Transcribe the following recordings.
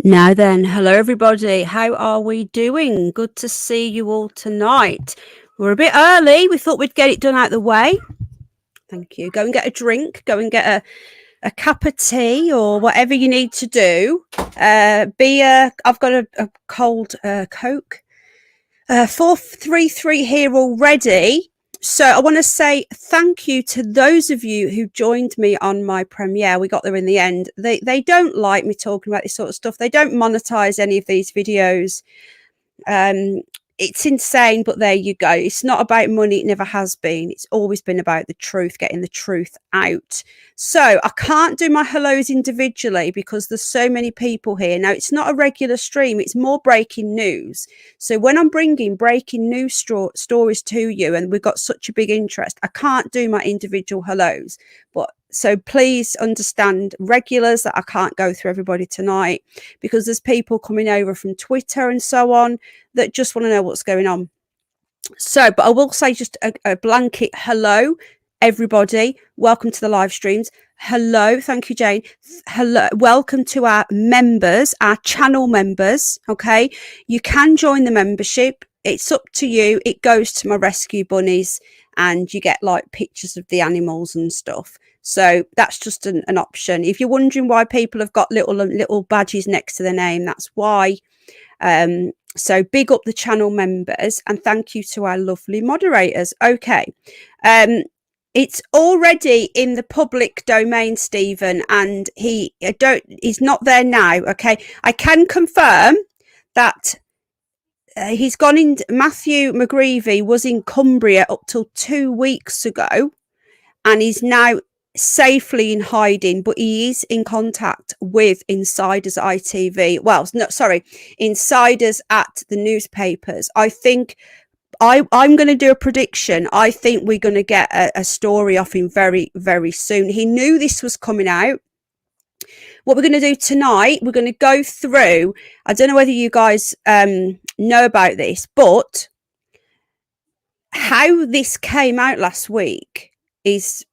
Now then, hello everybody. How are we doing? Good to see you all tonight. We're a bit early. We thought we'd get it done out the way. Thank you. Go and get a drink. Go and get a cup of tea or whatever you need to do. Beer. I've got a cold Coke. 433 here already. So I want to say thank you to those of you who joined me on my premiere. We got there in the end. They don't like me talking about this sort of stuff. They don't monetize any of these videos. It's insane, but there you go. It's not about money. It never has been. It's always been about the truth, getting the truth out. So I can't do my hellos individually because there's so many people here. Now, it's not a regular stream. It's more breaking news. So when I'm bringing breaking news stories to you, and we've got such a big interest, I can't do my individual hellos. But so please understand, regulars, that I can't go through everybody tonight because there's people coming over from Twitter and so on that just want to know what's going on. So, but I will say just a blanket hello, everybody. Welcome to the live streams. Hello. Thank you, Jane. Hello. Welcome to our members, our channel members. Okay. You can join the membership. It's up to you. It goes to my rescue bunnies and you get like pictures of the animals and stuff. So that's just an option. If you're wondering why people have got little badges next to their name, that's why. So big up the channel members and thank you to our lovely moderators. Okay. It's already in the public domain, Stephen, and he's not there now. Okay. I can confirm that he's gone in. Matthew McGreevy was in Cumbria up till 2 weeks ago and he's now safely in hiding, but he is in contact with insiders at ITV. Well, no, sorry, insiders at the newspapers. I think I'm going to do a prediction. I think we're going to get a story off him very, very soon. He knew this was coming out. What we're going to do tonight, we're going to go through, I don't know whether you guys know about this, but how this came out last week is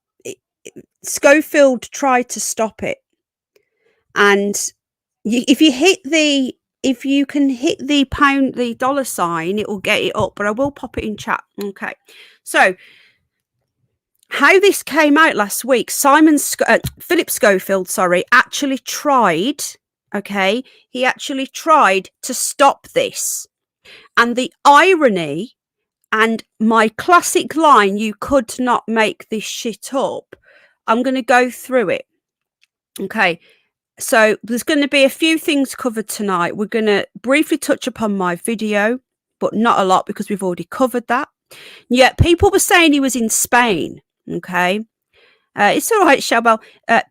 Schofield tried to stop it, and if you can hit the dollar sign, it will get it up, but I will pop it in chat. Okay, so how this came out last week, Philip Schofield, actually tried. Okay, he actually tried to stop this, and the irony and my classic line, "You could not make this shit up." I'm going to go through it. Okay, so there's going to be a few things covered tonight. We're going to briefly touch upon my video, but not a lot because we've already covered that. Yeah, people were saying he was in Spain. Okay, it's all right, Shabelle.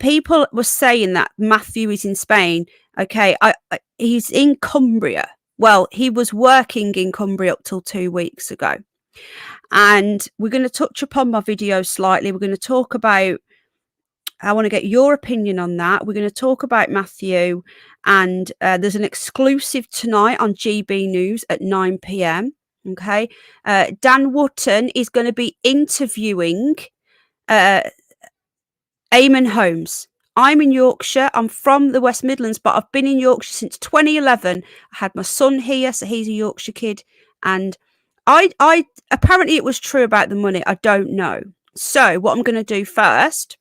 People were saying that Matthew is in Spain. Okay, he's in Cumbria. Well, he was working in Cumbria up till 2 weeks ago. And we're going to touch upon my video slightly. We're going to talk about, I want to get your opinion on that. We're going to talk about Matthew, and there's an exclusive tonight on GB News at 9 p.m. Okay. Dan Wootton is going to be interviewing Eamonn Holmes. I'm in Yorkshire. I'm from the West Midlands, but I've been in Yorkshire since 2011. I had my son here, so he's a Yorkshire kid. And I apparently it was true about the money. I don't know. So what I'm going to do first,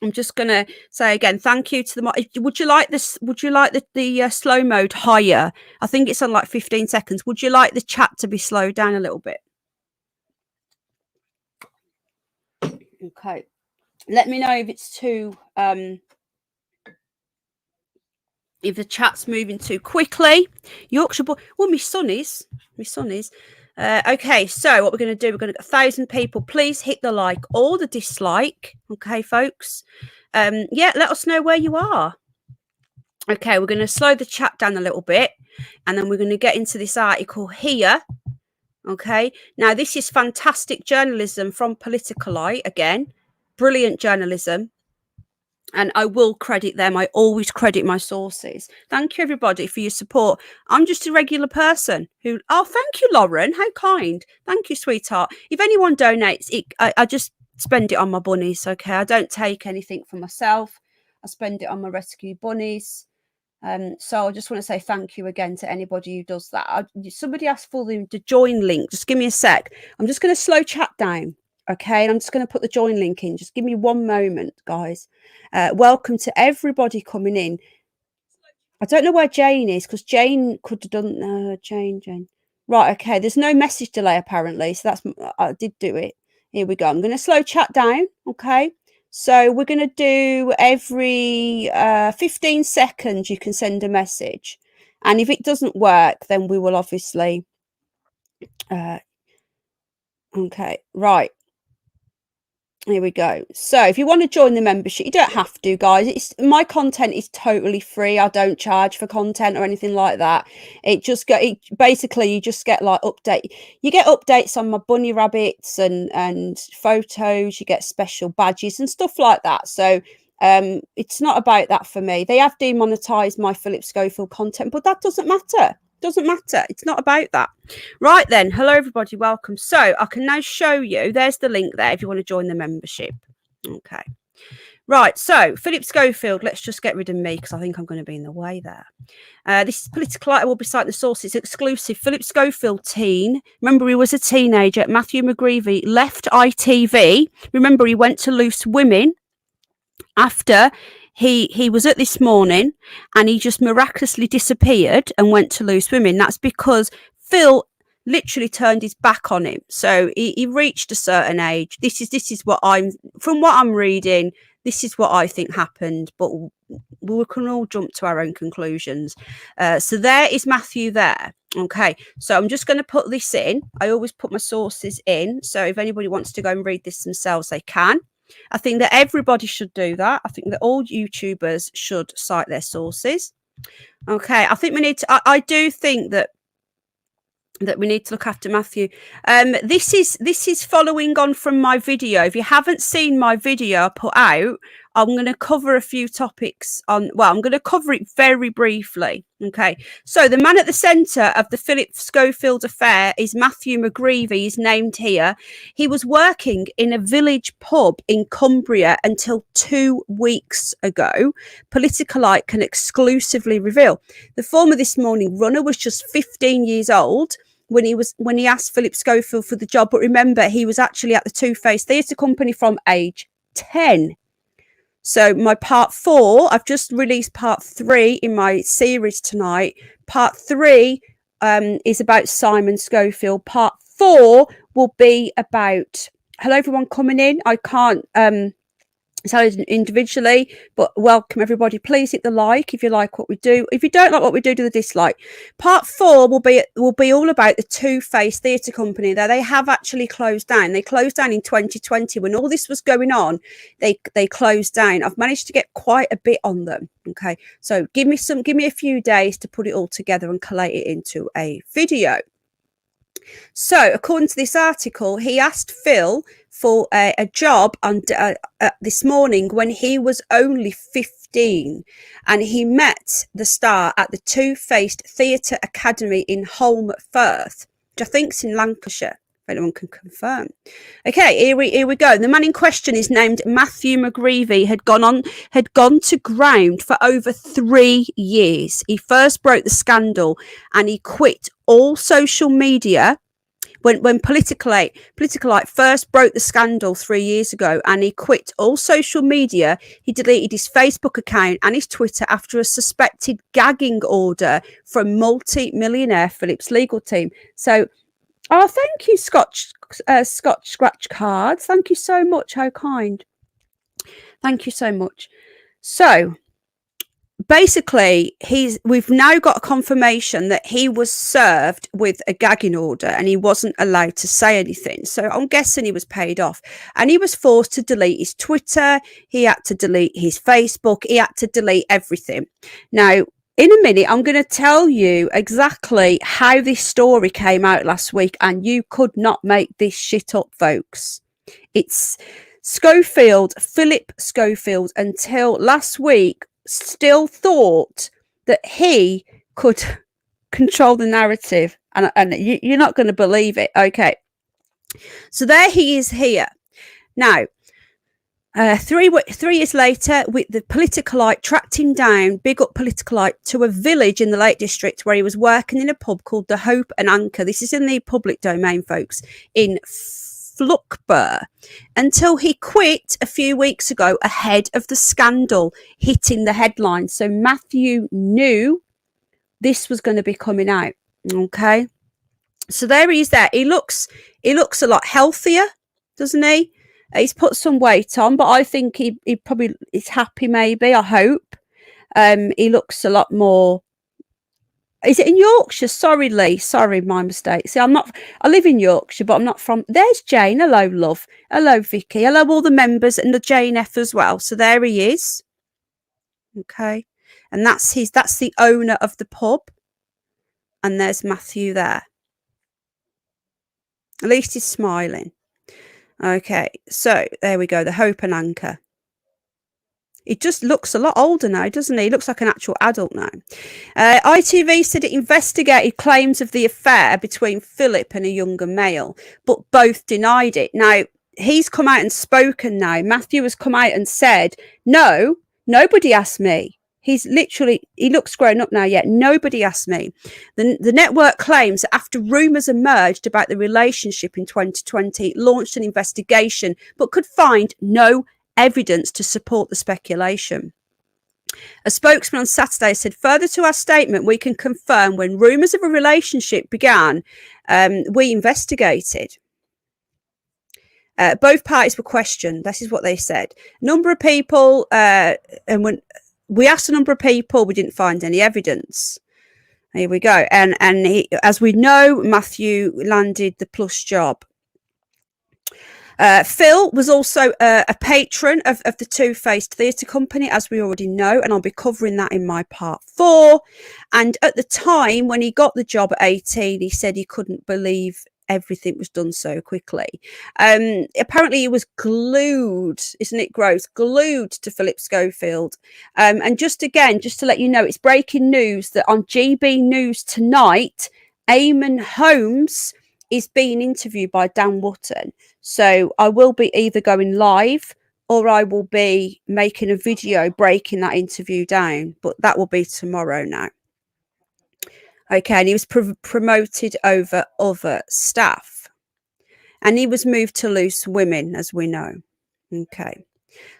I'm just going to say again, thank you to the. Would you like this? Would you like the slow mode higher? I think it's on like 15 seconds. Would you like the chat to be slowed down a little bit? Okay. Let me know if it's too. If the chat's moving too quickly. Yorkshire boy. Well, my son is. Okay, so what we're going to do, we're going to get 1,000 people. Please hit the like or the dislike. Okay, folks. Yeah, let us know where you are. Okay, we're going to slow the chat down a little bit, and then we're going to get into this article here. Okay, now this is fantastic journalism from Politicalite again. Brilliant journalism. And I will credit them. I always credit my sources. Thank you, everybody, for your support. I'm just a regular person who... Oh, thank you, Lauren. How kind. Thank you, sweetheart. If anyone donates, I just spend it on my bunnies, okay? I don't take anything for myself. I spend it on my rescue bunnies. So I just want to say thank you again to anybody who does that. Somebody asked for the join link. Just give me a sec. I'm just going to slow chat down. Okay, and I'm just going to put the join link in. Just give me one moment, guys. Welcome to everybody coming in. I don't know where Jane is, because Jane could have done Jane. Right, okay. There's no message delay apparently, so that's I did do it. Here we go. I'm going to slow chat down. Okay, so we're going to do every 15 seconds. You can send a message, and if it doesn't work, then we will obviously. Okay, right. Here we go. So if you want to join the membership, you don't have to, guys. My content is totally free. I don't charge for content or anything like that. Basically you just get like you get updates on my bunny rabbits and photos. You get special badges and stuff like that. So it's not about that for me. They have demonetized my Philip Schofield content, but that doesn't matter. Doesn't matter. It's not about that. Right then, hello everybody, welcome. So I can now show you, there's the link there if you want to join the membership. Okay, right, so Philip Schofield, let's just get rid of me because I think I'm going to be in the way there. This is Politicalite. I will be citing the sources. Exclusive. Philip Schofield teen. Remember, he was a teenager. Matthew McGreevy left ITV. Remember, he went to Loose Women after he was at This Morning, and he just miraculously disappeared and went to Loose Women. That's because Phil literally turned his back on him. So he reached a certain age. This is what from what I'm reading, this is what I think happened, but we can all jump to our own conclusions. So there is Matthew there. Okay, so I'm just going to put this in. I always put my sources in, so if anybody wants to go and read this themselves, they can. I think that everybody should do that. I think that all YouTubers should cite their sources. Okay, I think we need to. I do think that we need to look after Matthew. This is following on from my video. If you haven't seen my video I put out, I'm going to cover a few topics on. Well, I'm going to cover it very briefly. Okay, so the man at the centre of the Philip Schofield affair is Matthew McGreevy. He's named here. He was working in a village pub in Cumbria until 2 weeks ago. Politicalite can exclusively reveal. The former This Morning runner was just 15 years old when he asked Philip Schofield for the job. But remember, he was actually at the Two-Faced Theatre Company from age 10. So my part 4, I've just released part 3 in my series tonight. Part 3 is about Simon Schofield. Part 4 will be about, hello everyone coming in. I can't tell you individually, but welcome everybody. Please hit the like if you like what we do. If you don't like what we do, do the dislike. Part 4 will be all about the Two-Faced Theatre Company. There, they have actually closed down. They closed down in 2020 when all this was going on. They closed down. I've managed to get quite a bit on them. Okay, so give me a few days to put it all together and collate it into a video. So, according to this article, he asked Phil for a job on This Morning when he was only 15, and he met the star at the Two-Faced Theatre Academy in Holme Firth, which I think is in Lancashire. If anyone can confirm. Okay, here we go. The man in question is named Matthew McGreevy. Had gone to ground for over 3 years. He first broke the scandal and he quit all social media when Politicalite first broke the scandal 3 years ago, and he quit all social media. He deleted his Facebook account and his Twitter after a suspected gagging order from multi-millionaire Philip's legal team. So, oh, thank you, Scotch Scratch Cards. Thank you so much. How kind. Thank you so much. So, basically, we've now got a confirmation that he was served with a gagging order and he wasn't allowed to say anything. So I'm guessing he was paid off, and he was forced to delete his Twitter. He had to delete his Facebook. He had to delete everything. Now, in a minute, I'm going to tell you exactly how this story came out last week, and you could not make this shit up, folks. It's Philip Schofield, until last week, still thought that he could control the narrative, and you're not going to believe it. Okay, so there he is here now. 3 years later, with the Politicalite tracked him down, big up Politicalite, to a village in the Lake District where he was working in a pub called the Hope and Anchor. This is in the public domain, folks, in Fluckburgh, until he quit a few weeks ago ahead of the scandal hitting the headlines. So Matthew knew this was going to be coming out. Okay. So there he is there. He looks a lot healthier, doesn't he? He's put some weight on, but I think he probably is happy, maybe, I hope. He looks a lot more... Is it in Yorkshire? Sorry, Lee. Sorry, my mistake. See, I live in Yorkshire, but I'm not from... There's Jane. Hello, love. Hello, Vicky. Hello, all the members, and the Jane F as well. So there he is. Okay. And that's the owner of the pub. And there's Matthew there. At least he's smiling. Okay, so there we go, the Hope and Anchor. He just looks a lot older now, doesn't he? He looks like an actual adult now. ITV said it investigated claims of the affair between Philip and a younger male, but both denied it. Now, he's come out and spoken now. Matthew has come out and said, no, nobody asked me. He looks grown up now, yet nobody asked me. The network claims that after rumours emerged about the relationship in 2020, it launched an investigation, but could find no evidence to support the speculation. A spokesman on Saturday said, further to our statement, we can confirm when rumours of a relationship began, we investigated. Both parties were questioned. This is what they said. Number of people, and when we asked a number of people, we didn't find any evidence. Here we go. And as we know, Matthew landed the Plus job. Phil was also a patron of the Two-Faced Theatre Company, as we already know, and I'll be covering that in my part 4. And at the time, when he got the job at 18, he said he couldn't believe everything was done so quickly. Apparently he was glued, isn't it gross, glued to Philip Schofield. And just to let you know, it's breaking news that on GB News tonight, Eamonn Holmes is being interviewed by Dan Wootton. So I will be either going live or I will be making a video breaking that interview down, but that will be tomorrow now. Okay, and he was promoted over other staff. And he was moved to Loose Women, as we know. Okay.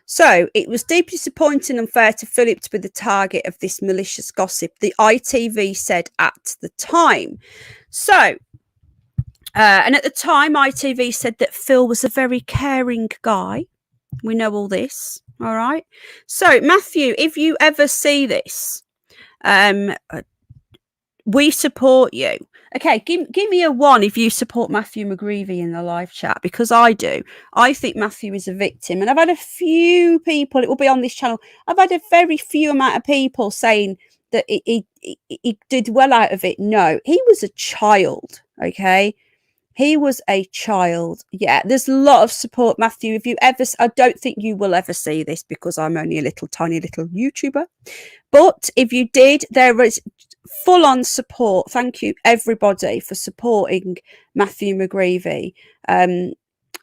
So it was deeply disappointing and unfair to Philip to be the target of this malicious gossip, the ITV said at the time. So, and at the time, ITV said that Phil was a very caring guy. We know all this. All right. So, Matthew, if you ever see this, we support you. Okay, give me a 1 if you support Matthew McGreevy in the live chat, because I do. I think Matthew is a victim. And I've had a few people, it will be on this channel, I've had a very few amount of people saying that he did well out of it. No, he was a child, okay? He was a child. Yeah, there's a lot of support, Matthew. If you ever, I don't think you will ever see this because I'm only a tiny little YouTuber. But if you did, there is full-on support. Thank you, everybody, for supporting Matthew McGreevy.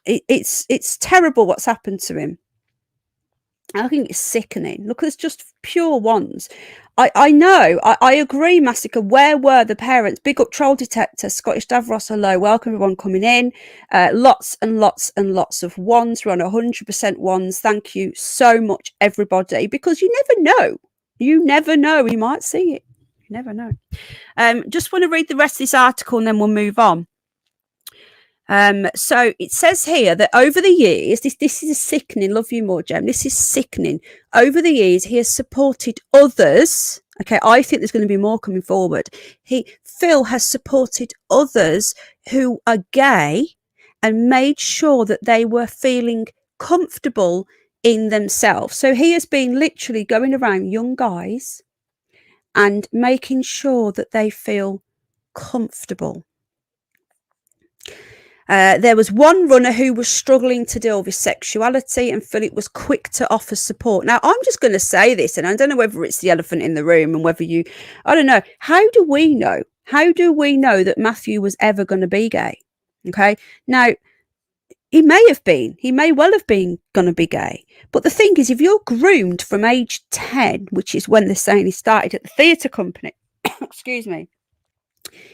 It's terrible what's happened to him. I think it's sickening. Look, there's just pure ones. I know. I agree, Massacre. Where were the parents? Big up Troll Detector, Scottish Davros, hello. Welcome, everyone coming in. Lots and lots and lots of ones. We're on 100% ones. Thank you so much, everybody, because you never know. You never know. You might see it. You never know. Just want to read the rest of this article and then we'll move on. So it says here that over the years, this is sickening. Love you more, Jem. This is sickening. Over the years, he has supported others. Okay, I think there's going to be more coming forward. Phil has supported others who are gay and made sure that they were feeling comfortable in themselves. So he has been literally going around young guys and making sure that they feel comfortable. There was one runner who was struggling to deal with sexuality, and Philip was quick to offer support. Now, I'm just going to say this, and I don't know whether it's the elephant in the room and whether I don't know. How do we know? How do we know that Matthew was ever going to be gay? Okay. Now, He may have been. He may well have been going to be gay. But the thing is, if you're groomed from age 10, which is when they're saying he started at the theatre company, excuse me,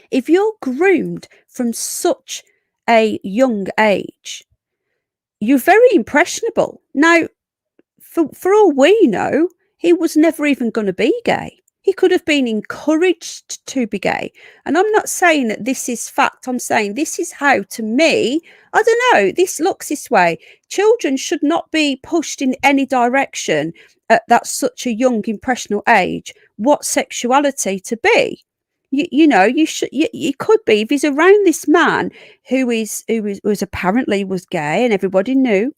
if you're groomed from such a young age, you're very impressionable. Now, for all we know, he was never even going to be gay. He could have been encouraged to be gay. And I'm not saying that this is fact. I'm saying this is how, to me, I don't know, this looks this way. Children should not be pushed in any direction at that such a young, impressionable age, what sexuality to be. You know, you could be, if he's around this man who was apparently was gay and everybody knew,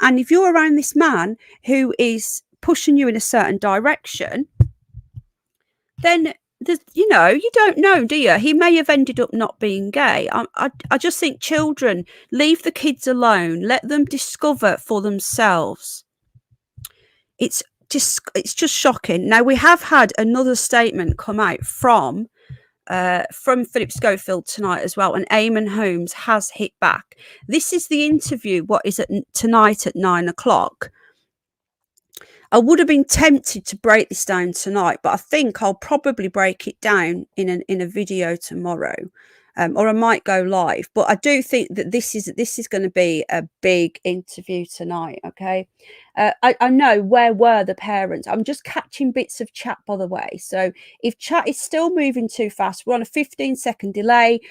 and if you're around this man who is pushing you in a certain direction, then you know, you don't know, do you? He may have ended up not being gay. I just think children, leave the kids alone, let them discover for themselves. It's just shocking. Now, we have had another statement come out from Philip Schofield tonight as well, and Eamonn Holmes has hit back. This is the interview, what is it, tonight at 9 o'clock. I would have been tempted to break this down tonight, but I think I'll probably break it down in a video tomorrow, or I might go live. But I do think that this is going to be a big interview tonight. Okay, I know, where were the parents? I'm just catching bits of chat, by the way. So if chat is still moving too fast, we're on a 15-second delay.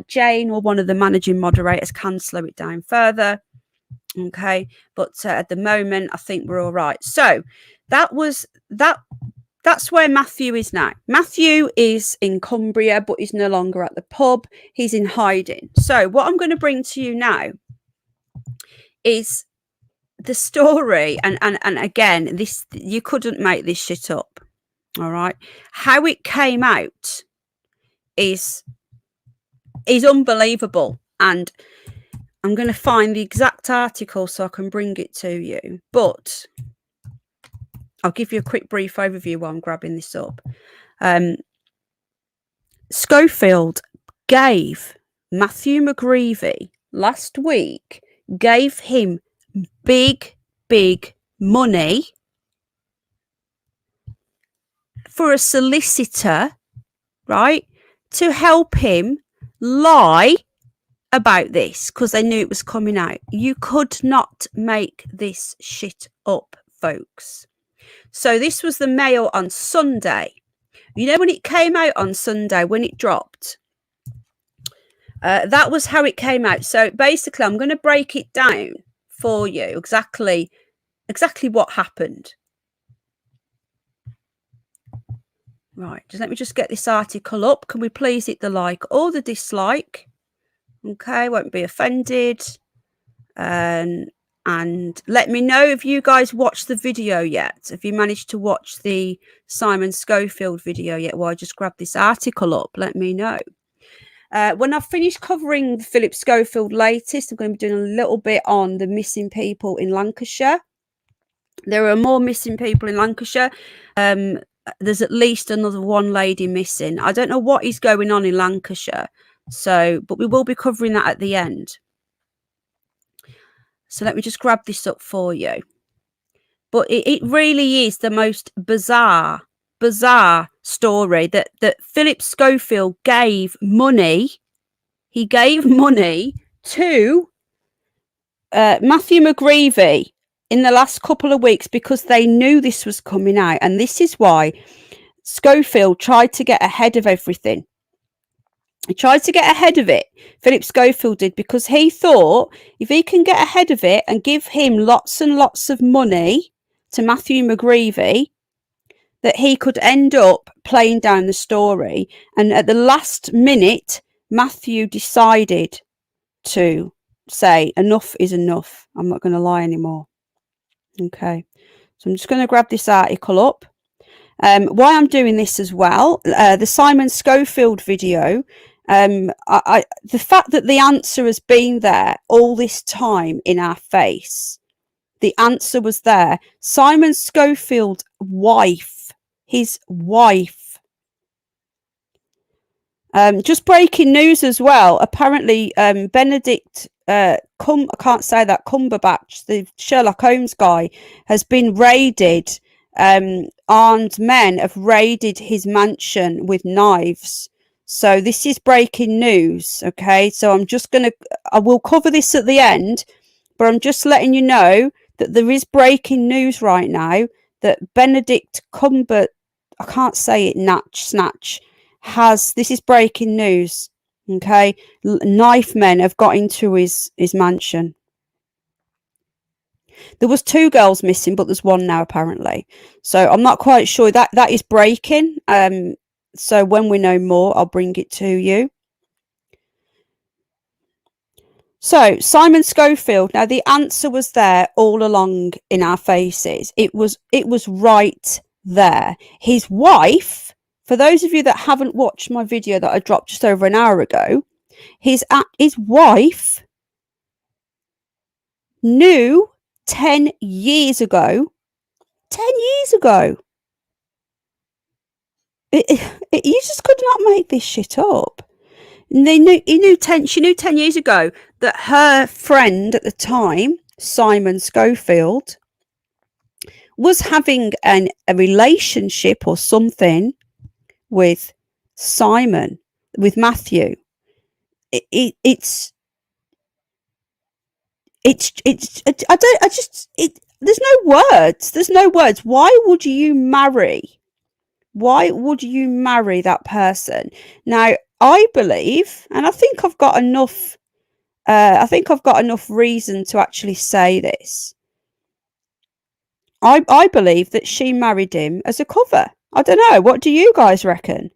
Jane or one of the managing moderators can slow it down further. Okay, but at the moment I think we're all right. So that's where Matthew is now. Matthew is in Cumbria, but he's no longer at the pub. He's in hiding. So what I'm going to bring to you now is the story, and again, this, you couldn't make this shit up. All right, how it came out is unbelievable, and I'm going to find the exact article so I can bring it to you, but I'll give you a quick brief overview while I'm grabbing this up. Schofield gave Matthew McGreevy last week, gave him big money for a solicitor, right, to help him lie about this, because they knew it was coming out. You could not make this shit up, folks. So this was the Mail on Sunday. You know, when it came out on Sunday, when it dropped, that was how it came out. So basically, I'm going to break it down for you exactly what happened. Right, just let me just get this article up. Can we please hit the like or the dislike? Okay, won't be offended. And let me know if you guys watched the video yet. Have you managed to watch the Simon Schofield video yet? Well, I just grabbed this article up. Let me know. When I've finished covering the Philip Schofield latest, I'm going to be doing a little bit on the missing people in Lancashire. There are more missing people in Lancashire. There's at least another one lady missing. I don't know what is going on in Lancashire. So, but we will be covering that at the end. So let me just grab this up for you. But it really is the most bizarre story that Philip Schofield gave money. He gave money to Matthew McGreevy in the last couple of weeks because they knew this was coming out. And this is why Schofield tried to get ahead of everything. He tried to get ahead of it, Philip Schofield did, because he thought if he can get ahead of it and give him lots and lots of money to Matthew McGreevy, that he could end up playing down the story. And at the last minute, Matthew decided to say, enough is enough. I'm not going to lie anymore. Okay, so I'm just going to grab this article up. Why I'm doing this as well, the Simon Schofield video, the fact that the answer has been there all this time in our face, the answer was there. Simon Schofield's wife, his wife, Just breaking news as well. Apparently, Benedict I can't say that, Cumberbatch, the Sherlock Holmes guy, has been raided. Armed men have raided his mansion with knives. So this is breaking news. Okay, so I will cover this at the end, but I'm just letting you know that there is breaking news right now that Benedict I can't say it, Snatch, this is breaking news. Okay, knife men have got into his mansion. There was 2 girls missing, but there's 1 now apparently. So I'm not quite sure. That is breaking. So when we know more, I'll bring it to you. So Simon Schofield. Now the answer was there all along in our faces. It was right there. His wife. For those of you that haven't watched my video that I dropped just over an hour ago, his wife knew 10 years ago. 10 years ago. You just could not make this shit up. And she knew 10 years ago that her friend at the time, Simon Schofield, was having a relationship or something with Matthew. There's no words. Why would you marry that person? Now, I believe, and I think I've got enough reason to actually say this. I believe that she married him as a cover. I don't know. What do you guys reckon?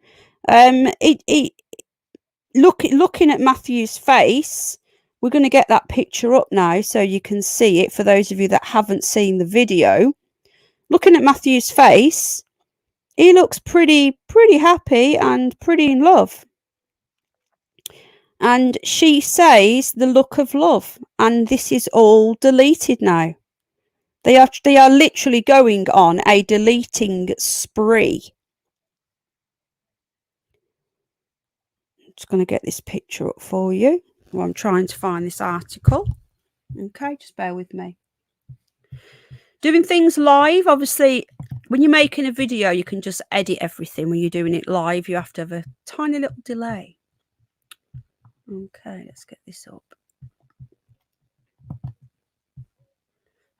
Looking at Matthew's face, we're going to get that picture up now so you can see it for those of you that haven't seen the video. Looking at Matthew's face, he looks pretty happy and pretty in love. And she says the look of love, and this is all deleted now. They are literally going on a deleting spree. I'm just going to get this picture up for you while I'm trying to find this article. Okay, just bear with me. Doing things live, obviously, when you're making a video, you can just edit everything. When you're doing it live, you have to have a tiny little delay. Okay, let's get this up.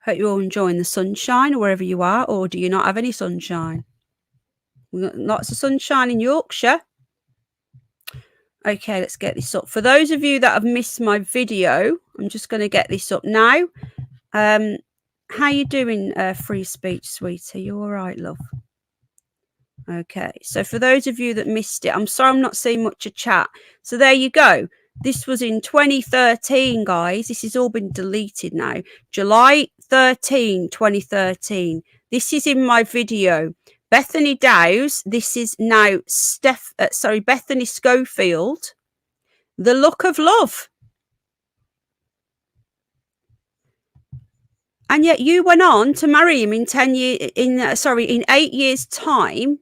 Hope you're all enjoying the sunshine wherever you are, or do you not have any sunshine? We've got lots of sunshine in Yorkshire. Okay, let's get this up. For those of you that have missed my video, I'm just going to get this up now. How you doing, Free Speech, sweetie? You all right, love? Okay, so for those of you that missed it, I'm sorry I'm not seeing much of chat. So there you go. This was in 2013, guys. This has all been deleted now. July 13, 2013. This is in my video. Bethany Dowes. This is now Bethany Schofield. The look of love. And yet you went on to marry him in 8 years' time.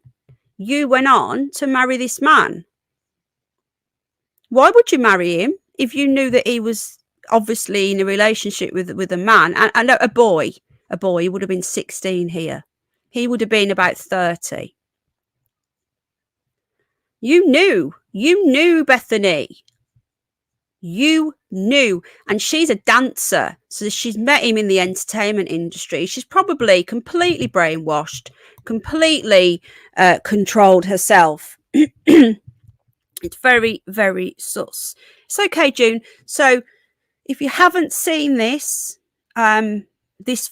You went on to marry this man. Why would you marry him if you knew that he was obviously in a relationship with a man? And a boy. He would have been 16 here. He would have been about 30. You knew, Bethany. You knew. And she's a dancer. So she's met him in the entertainment industry. She's probably completely brainwashed, completely controlled herself. It's very, very sus. It's okay, June. So if you haven't seen this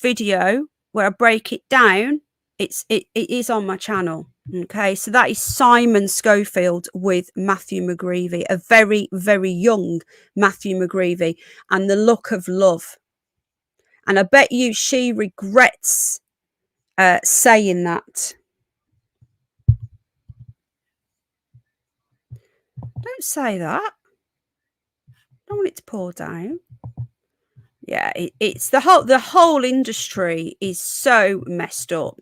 video where I break it down, it is on my channel. Okay, so that is Simon Schofield with Matthew McGreevy, a very, very young Matthew McGreevy, and the look of love. And I bet you she regrets saying that. Don't say that. Don't want it to pour down. Yeah, it's the whole industry is so messed up.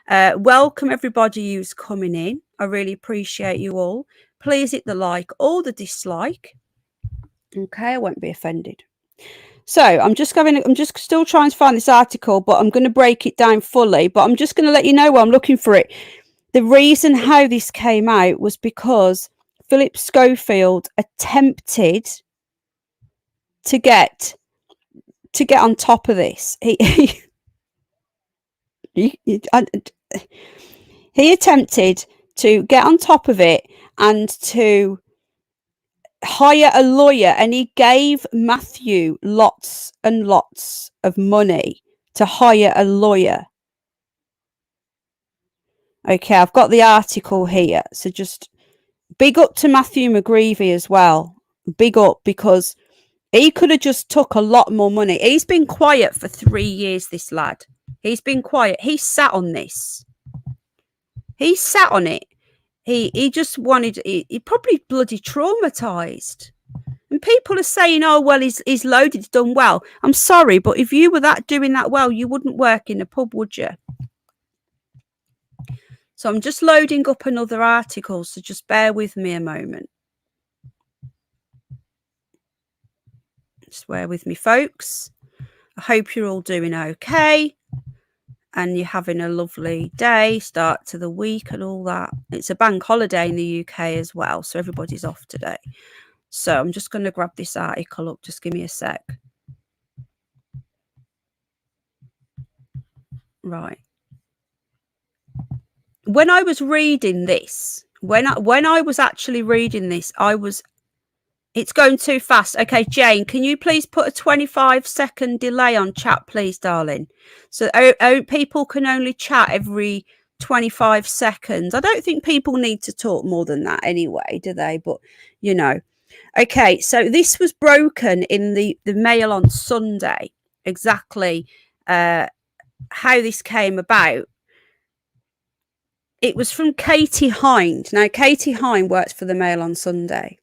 Welcome everybody who's coming in. I really appreciate you all. please hit the like or the dislike. Okay, I won't be offended. So I'm just still trying to find this article, but I'm going to break it down fully. But I'm just going to let you know while I'm looking for it. The reason how this came out was because Philip Schofield attempted to get on top of this. He attempted to get on top of it and to hire a lawyer, and he gave Matthew lots and lots of money to hire a lawyer. Okay, I've got the article here, so just big up to Matthew McGreevy as well. Big up, because he could have just took a lot more money. He's been quiet for 3 years, this lad. He's been quiet. He sat on this. He sat on it. He just wanted, he probably bloody traumatized. And people are saying, oh, well, he's loaded, he's done well. I'm sorry, but if you were doing that well, you wouldn't work in a pub, would you? So I'm just loading up another article, so just bear with me a moment. Just bear with me, folks. I hope you're all doing okay. And you're having a lovely day, start to the week and all that. It's a bank holiday in the UK as well, so everybody's off today. So I'm just going to grab this article up. Just give me a sec. Right. When I was reading this, when I was actually reading this, it's going too fast. Okay, Jane, can you please put a 25-second delay on chat, please, darling? So people can only chat every 25 seconds. I don't think people need to talk more than that anyway, do they? But, you know. Okay, so this was broken in the Mail on Sunday, exactly how this came about. It was from Katie Hind. Now, Katie Hind works for the Mail on Sunday.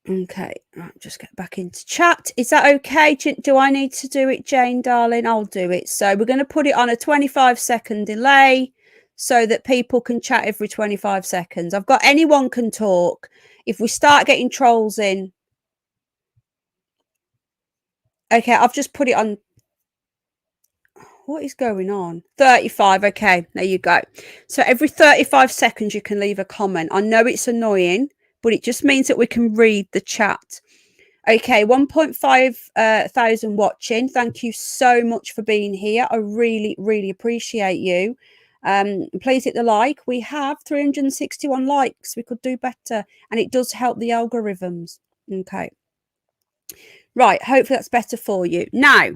Okay, I'll just get back into chat. Is that okay? Do I need to do it, Jane, darling? I'll do it. So we're going to put it on a 25-second delay so that people can chat every 25 seconds. I've got anyone can talk. If we start getting trolls in. Okay, I've just put it on. What is going on? 35. Okay, there you go. So every 35 seconds, you can leave a comment. I know it's annoying, but it just means that we can read the chat. Okay, 1.5 thousand watching. Thank you so much for being here. I really, really appreciate you. Please hit the like. We have 361 likes. We could do better, and it does help the algorithms. Okay. Right, hopefully that's better for you. Now,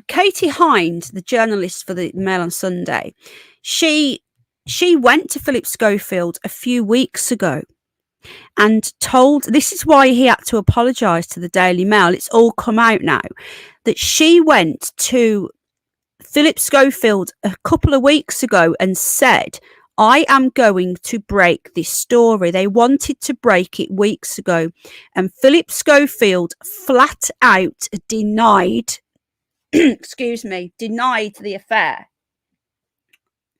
Katie Hind, the journalist for the Mail on Sunday, she went to Philip Schofield a few weeks ago and this is why he had to apologise to the Daily Mail. It's all come out now that she went to Philip Schofield a couple of weeks ago and said, I am going to break this story. They wanted to break it weeks ago. And Philip Schofield flat out denied, excuse me, denied the affair.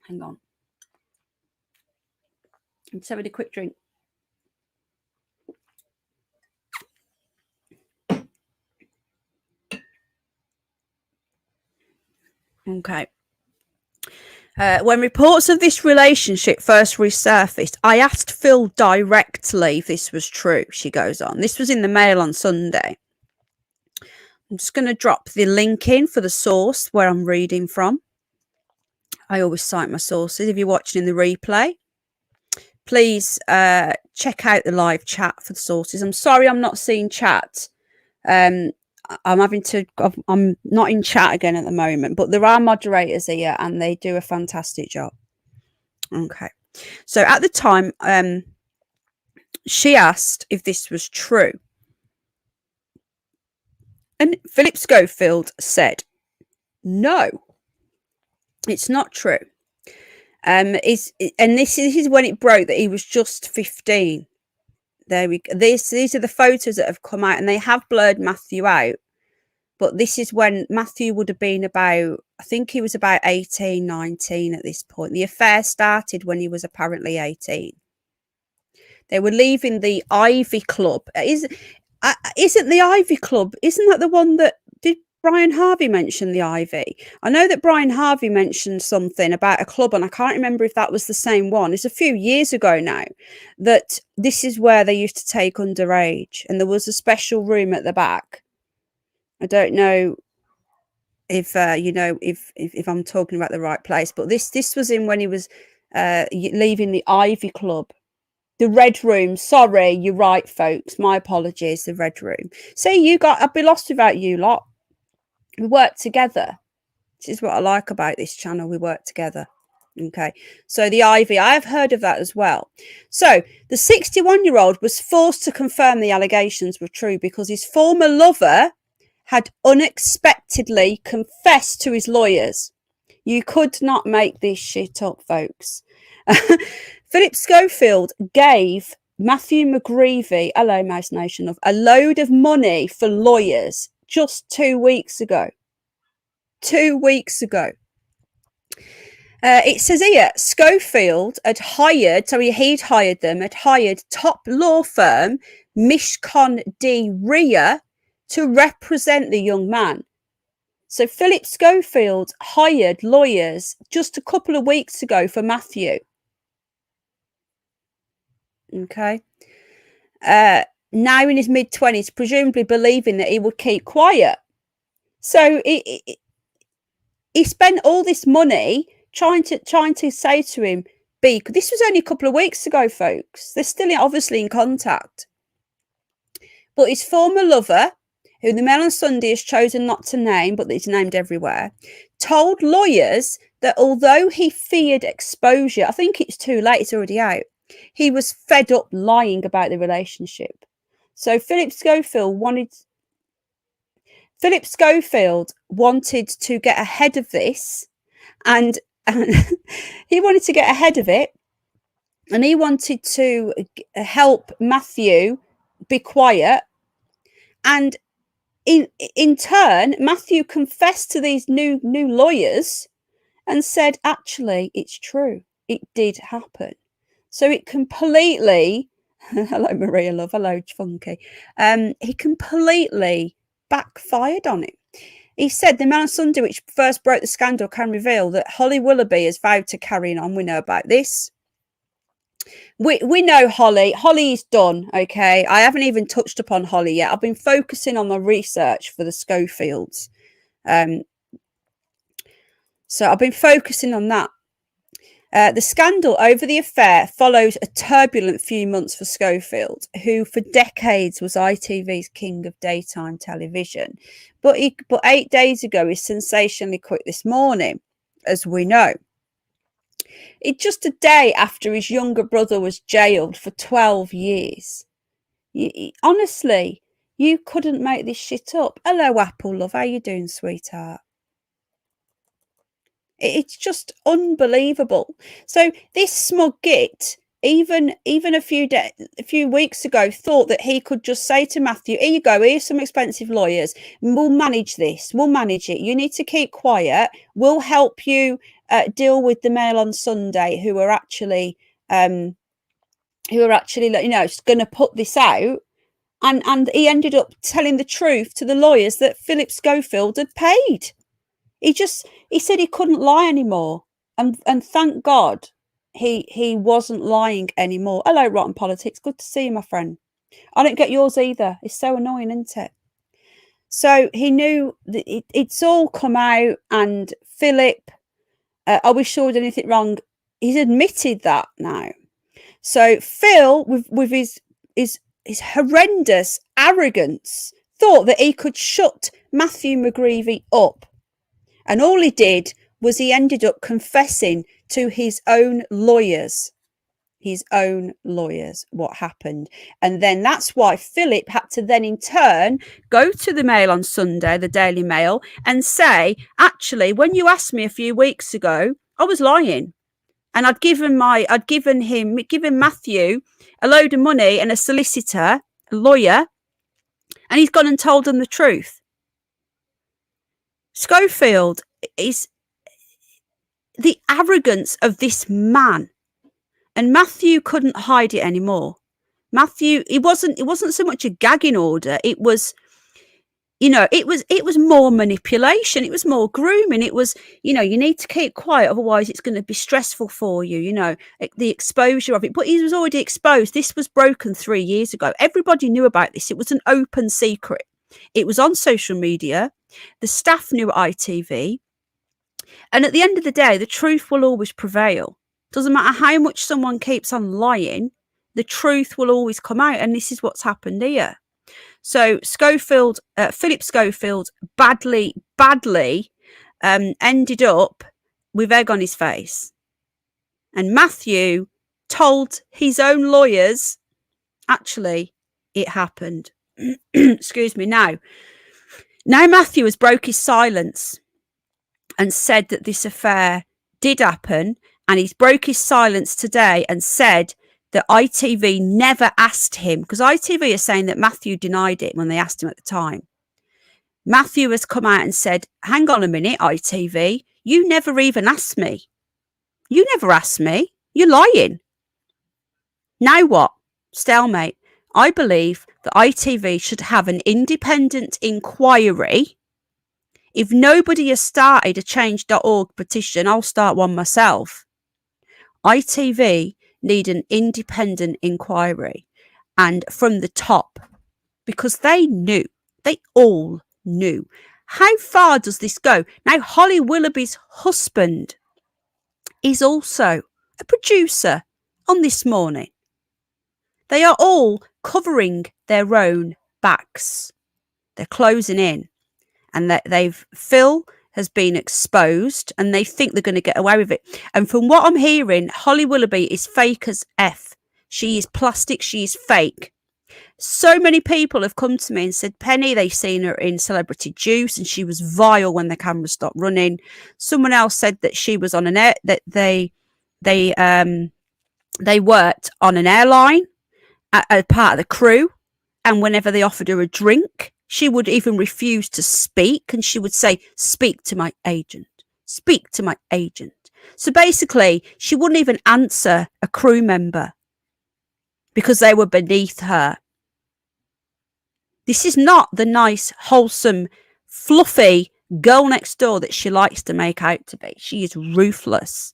Hang on. I'm just having a quick drink. Okay. When reports of this relationship first resurfaced, I asked Phil directly if this was true, she goes on. This was in the Mail on Sunday. I'm just going to drop the link in for the source where I'm reading from. I always cite my sources. If you're watching in the replay, please check out the live chat for the sources. I'm sorry I'm not seeing chat. I'm not in chat again at the moment, but there are moderators here and they do a fantastic job. Okay. So at the time, she asked if this was true. And Philip Schofield said, no, it's not true. And this is when it broke that he was just 15. There we go. These are the photos that have come out, and they have blurred Matthew out, But this is when Matthew would have been about, I think he was about 18, 19 at this point. The affair started when he was apparently 18. They were leaving the Ivy Club. Isn't the Ivy Club, isn't that the one that, did Brian Harvey mention the Ivy? I know that Brian Harvey mentioned something about a club, and I can't remember if that was the same one. It's a few years ago now, that this is where they used to take underage, and there was a special room at the back. I don't know if if I'm talking about the right place, but this was in when he was leaving the Ivy Club. The Red Room. Sorry, you're right, folks. My apologies. The Red Room. See, I'd be lost without you lot. We work together. This is what I like about this channel. We work together. Okay. So the Ivy, I have heard of that as well. So the 61-year-old was forced to confirm the allegations were true because his former lover had unexpectedly confessed to his lawyers. You could not make this shit up, folks. Philip Schofield gave Matthew McGreevy, hello Mouse Nation, a load of money for lawyers just 2 weeks ago. 2 weeks ago. It says here, Schofield had hired, so he'd hired them, had hired top law firm Mishcon D. Rhea to represent the young man. So Philip Schofield hired lawyers just a couple of weeks ago for Matthew. Okay. Now in his mid-20s, presumably believing that he would keep quiet. So he spent all this money trying to say to him, this was only a couple of weeks ago, folks. They're still obviously in contact. But his former lover, who the Mail on Sunday has chosen not to name, but it's named everywhere, told lawyers that although he feared exposure, I think it's too late, it's already out, he was fed up lying about the relationship. So Philip Schofield wanted to get ahead of this, and he wanted to get ahead of it, and he wanted to help Matthew be quiet. And in turn, Matthew confessed to these new lawyers and said, actually, it's true. It did happen. So it completely, hello Maria love, hello Funky, he completely backfired on it. He said the Mail on Sunday, which first broke the scandal, can reveal that Holly Willoughby has vowed to carry on. We know about this. We know Holly. Holly's done, okay? I haven't even touched upon Holly yet. I've been focusing on my research for the Schofields. So I've been focusing on that. The scandal over the affair follows a turbulent few months for Schofield, who for decades was ITV's king of daytime television. But 8 days ago, he sensationally quit this morning, as we know. It's just a day after his younger brother was jailed for 12 years. Honestly, you couldn't make this shit up. Hello, Apple Love. How you doing, sweetheart? It's just unbelievable. So this smug git, even a few weeks ago, thought that he could just say to Matthew, here you go, here's some expensive lawyers. We'll manage this. We'll manage it. You need to keep quiet. We'll help you deal with the Mail on Sunday, who are actually going to put this out. And he ended up telling the truth to the lawyers that Philip Schofield had paid. He said he couldn't lie anymore. And thank God he wasn't lying anymore. Hello, Rotten Politics. Good to see you, my friend. I don't get yours either. It's so annoying, isn't it? So he knew that it's all come out, and Philip, are we sure did anything wrong? He's admitted that now. So Phil, with his horrendous arrogance, thought that he could shut Matthew McGreevy up. And all he did was he ended up confessing to his own lawyers what happened. And then that's why Philip had to then in turn go to the Mail on Sunday, the Daily Mail, and say, actually, when you asked me a few weeks ago, I was lying. And I'd given Matthew a load of money and a solicitor, a lawyer, and he's gone and told them the truth. Schofield is the arrogance of this man, and Matthew couldn't hide it anymore. Matthew, it wasn't so much a gagging order. It was, it was more manipulation. It was more grooming. It was, you need to keep quiet, otherwise it's going to be stressful for you, the exposure of it. But he was already exposed. This was broken 3 years ago. Everybody knew about this. It was an open secret. It was on social media. The staff knew at ITV. And at the end of the day, the truth will always prevail. Doesn't matter how much someone keeps on lying, the truth will always come out. And this is what's happened here. So Philip Schofield badly ended up with egg on his face. And Matthew told his own lawyers, actually, it happened. Excuse me. Now Matthew has broke his silence and said that this affair did happen. And he's broke his silence today and said that ITV never asked him, because ITV are saying that Matthew denied it when they asked him at the time. Matthew has come out and said, hang on a minute, ITV, you never even asked me. You never asked me. You're lying. Now what? Stalemate. I believe that ITV should have an independent inquiry. If nobody has started a change.org petition, I'll start one myself. ITV need an independent inquiry, and from the top, because they all knew. How far does this go? Now, Holly Willoughby's husband is also a producer on This Morning. They are all covering their own backs. They're closing in, and Phil has been exposed, and they think they're going to get away with it. And from what I'm hearing, Holly Willoughby is fake as F. She is plastic. She is fake. So many people have come to me and said, Penny, they've seen her in Celebrity Juice and she was vile when the camera stopped running. Someone else said that she was on that they worked on an airline as part of the crew, and whenever they offered her a drink, she would even refuse to speak, and she would say, speak to my agent, speak to my agent. So basically, she wouldn't even answer a crew member because they were beneath her. This is not the nice, wholesome, fluffy girl next door that she likes to make out to be. She is ruthless.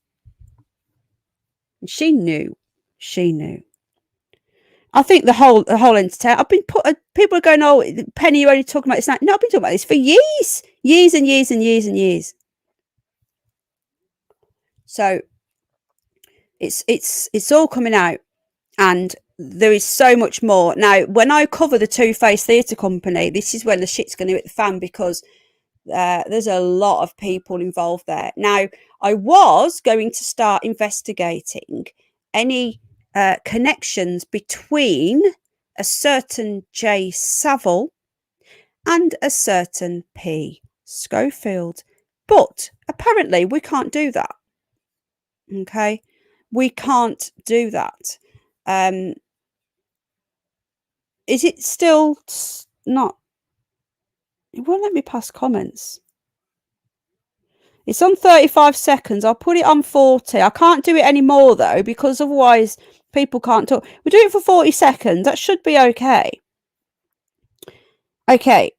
And she knew. She knew. I think the whole entertainment. I've been people are going, oh, Penny, you're only talking about this now. No, I've been talking about this for years and years. So it's all coming out, and there is so much more. Now, when I cover the Two-Face Theatre Company, this is when the shit's going to hit the fan, because there's a lot of people involved there. Now, I was going to start investigating any connections between a certain J. Saville and a certain P. Schofield. But apparently we can't do that. Okay? We can't do that. Is it still not? It won't let me pass comments. It's on 35 seconds. I'll put it on 40. I can't do it anymore, though, because otherwise people can't talk. We'll do it for 40 seconds. That should be okay. Okay.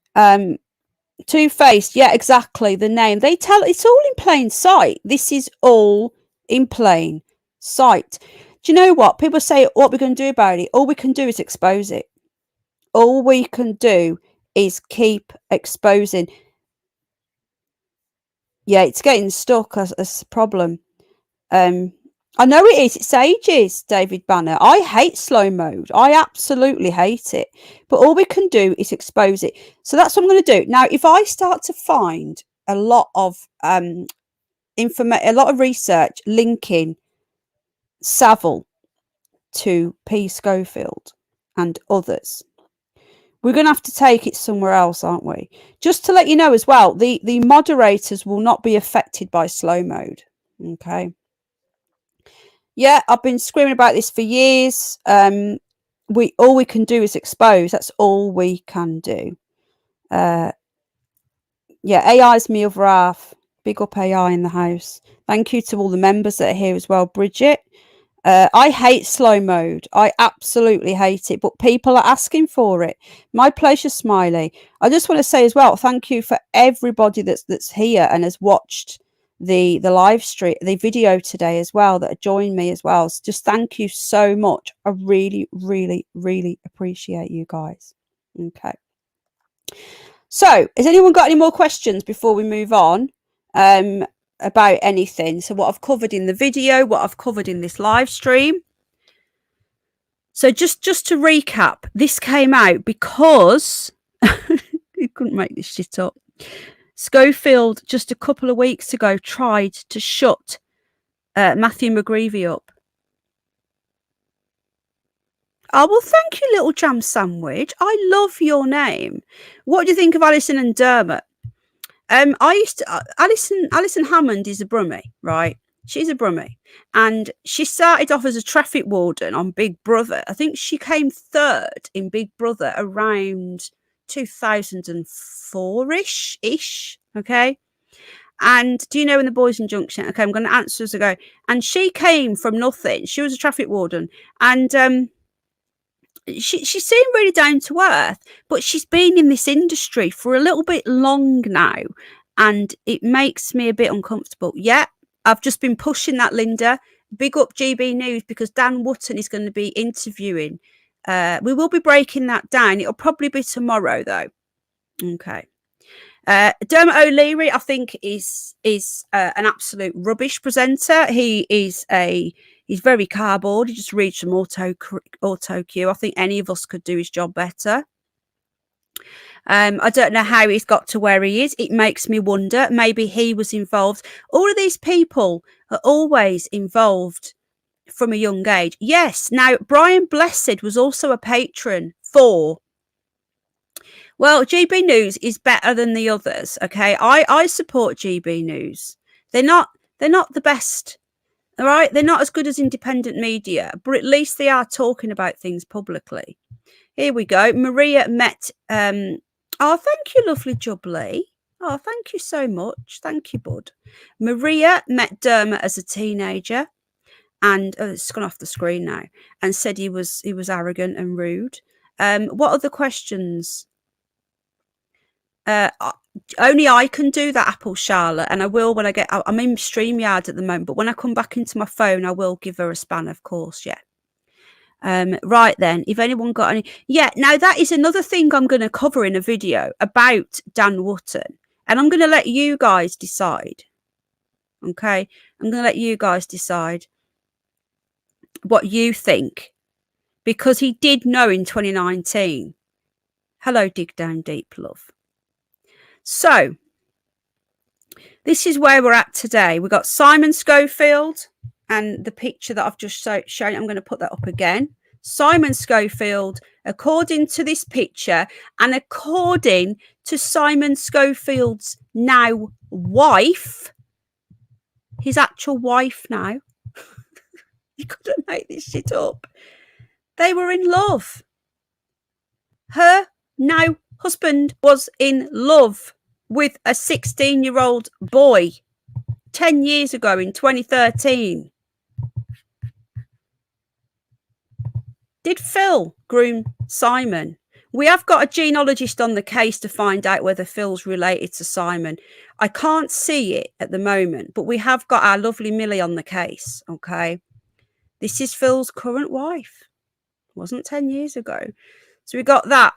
Two-Faced. Yeah, exactly. The name. They tell it's all in plain sight. This is all in plain sight. Do you know what? People say, what we're going to do about it? All we can do is expose it. All we can do is keep exposing. Yeah, it's getting stuck as a problem. I know it is. It's ages, David Banner. I hate slow mode. I absolutely hate it. But all we can do is expose it. So that's what I'm going to do. Now, if I start to find a lot of research linking Saville to P. Schofield and others, we're going to have to take it somewhere else, aren't we? Just to let you know as well, the moderators will not be affected by slow mode. Okay. Yeah, I've been screaming about this for years. All we can do is expose. That's all we can do. Yeah, AI's me other half. Big up AI in the house. Thank you to all the members that are here as well. Bridget. I hate slow mode. I absolutely hate it, but people are asking for it. My pleasure, Smiley. I just want to say as well, thank you for everybody that's here and has watched the live stream, the video today as well, that joined me as well. So just thank you so much. I really, really, really appreciate you guys. Okay. So, has anyone got any more questions before we move on about anything? So, what I've covered in the video, what I've covered in this live stream. So, just to recap, this came out because you couldn't make this shit up. Schofield just a couple of weeks ago tried to shut Matthew McGreevy up. Oh, well, thank you, Little Jam Sandwich. I love your name. What do you think of Alison and Dermot? I used to Alison Hammond is a Brummie, right? She's a Brummie, and she started off as a traffic warden on Big Brother. I think she came third in Big Brother around 2004-ish. Okay. And do you know in the Boys in Junction? Okay, I'm going to answer as I go. And she came from nothing. She was a traffic warden, and she seemed really down to earth, but she's been in this industry for a little bit long now, and it makes me a bit uncomfortable. Yeah, I've just been pushing that, Linda. Big up GB News, because Dan Wootton is going to be interviewing. We will be breaking that down. It'll probably be tomorrow, though. Okay. Dermot O'Leary, I think, is an absolute rubbish presenter. He's very cardboard. He just reads from auto cue. I think any of us could do his job better. I don't know how he's got to where he is. It makes me wonder. Maybe he was involved. All of these people are always involved from a young age. Yes. Now, Brian Blessed was also a patron for. Well, GB News is better than the others. Okay, I support GB News. They're not the best. All right, they're not as good as independent media, but at least they are talking about things publicly. Here we go. Maria met. Oh, thank you, lovely Jubbly. Oh, thank you so much. Thank you, bud. Maria met Dermot as a teenager, and it's gone off the screen now. And said he was arrogant and rude. What other questions? Only I can do that, Apple Charlotte, and I will when I get. I'm in StreamYard at the moment, but when I come back into my phone, I will give her a span, of course. Yeah. Right then, if anyone got any, yeah. Now that is another thing I'm going to cover in a video about Dan Wootton, and I'm going to let you guys decide. Okay, I'm going to let you guys decide what you think, because he did know in 2019. Hello, Dig Down Deep, love. So, this is where we're at today. We've got Simon Schofield and the picture that I've just shown. I'm going to put that up again. Simon Schofield, according to this picture, and according to Simon Schofield's now wife, his actual wife now. You couldn't make this shit up. They were in love. Her now husband was in love with a 16-year-old boy 10 years ago in 2013. Did Phil groom Simon? We have got a genealogist on the case to find out whether Phil's related to Simon. I can't see it at the moment, but we have got our lovely Millie on the case, okay? This is Phil's current wife. It wasn't 10 years ago. So we got that.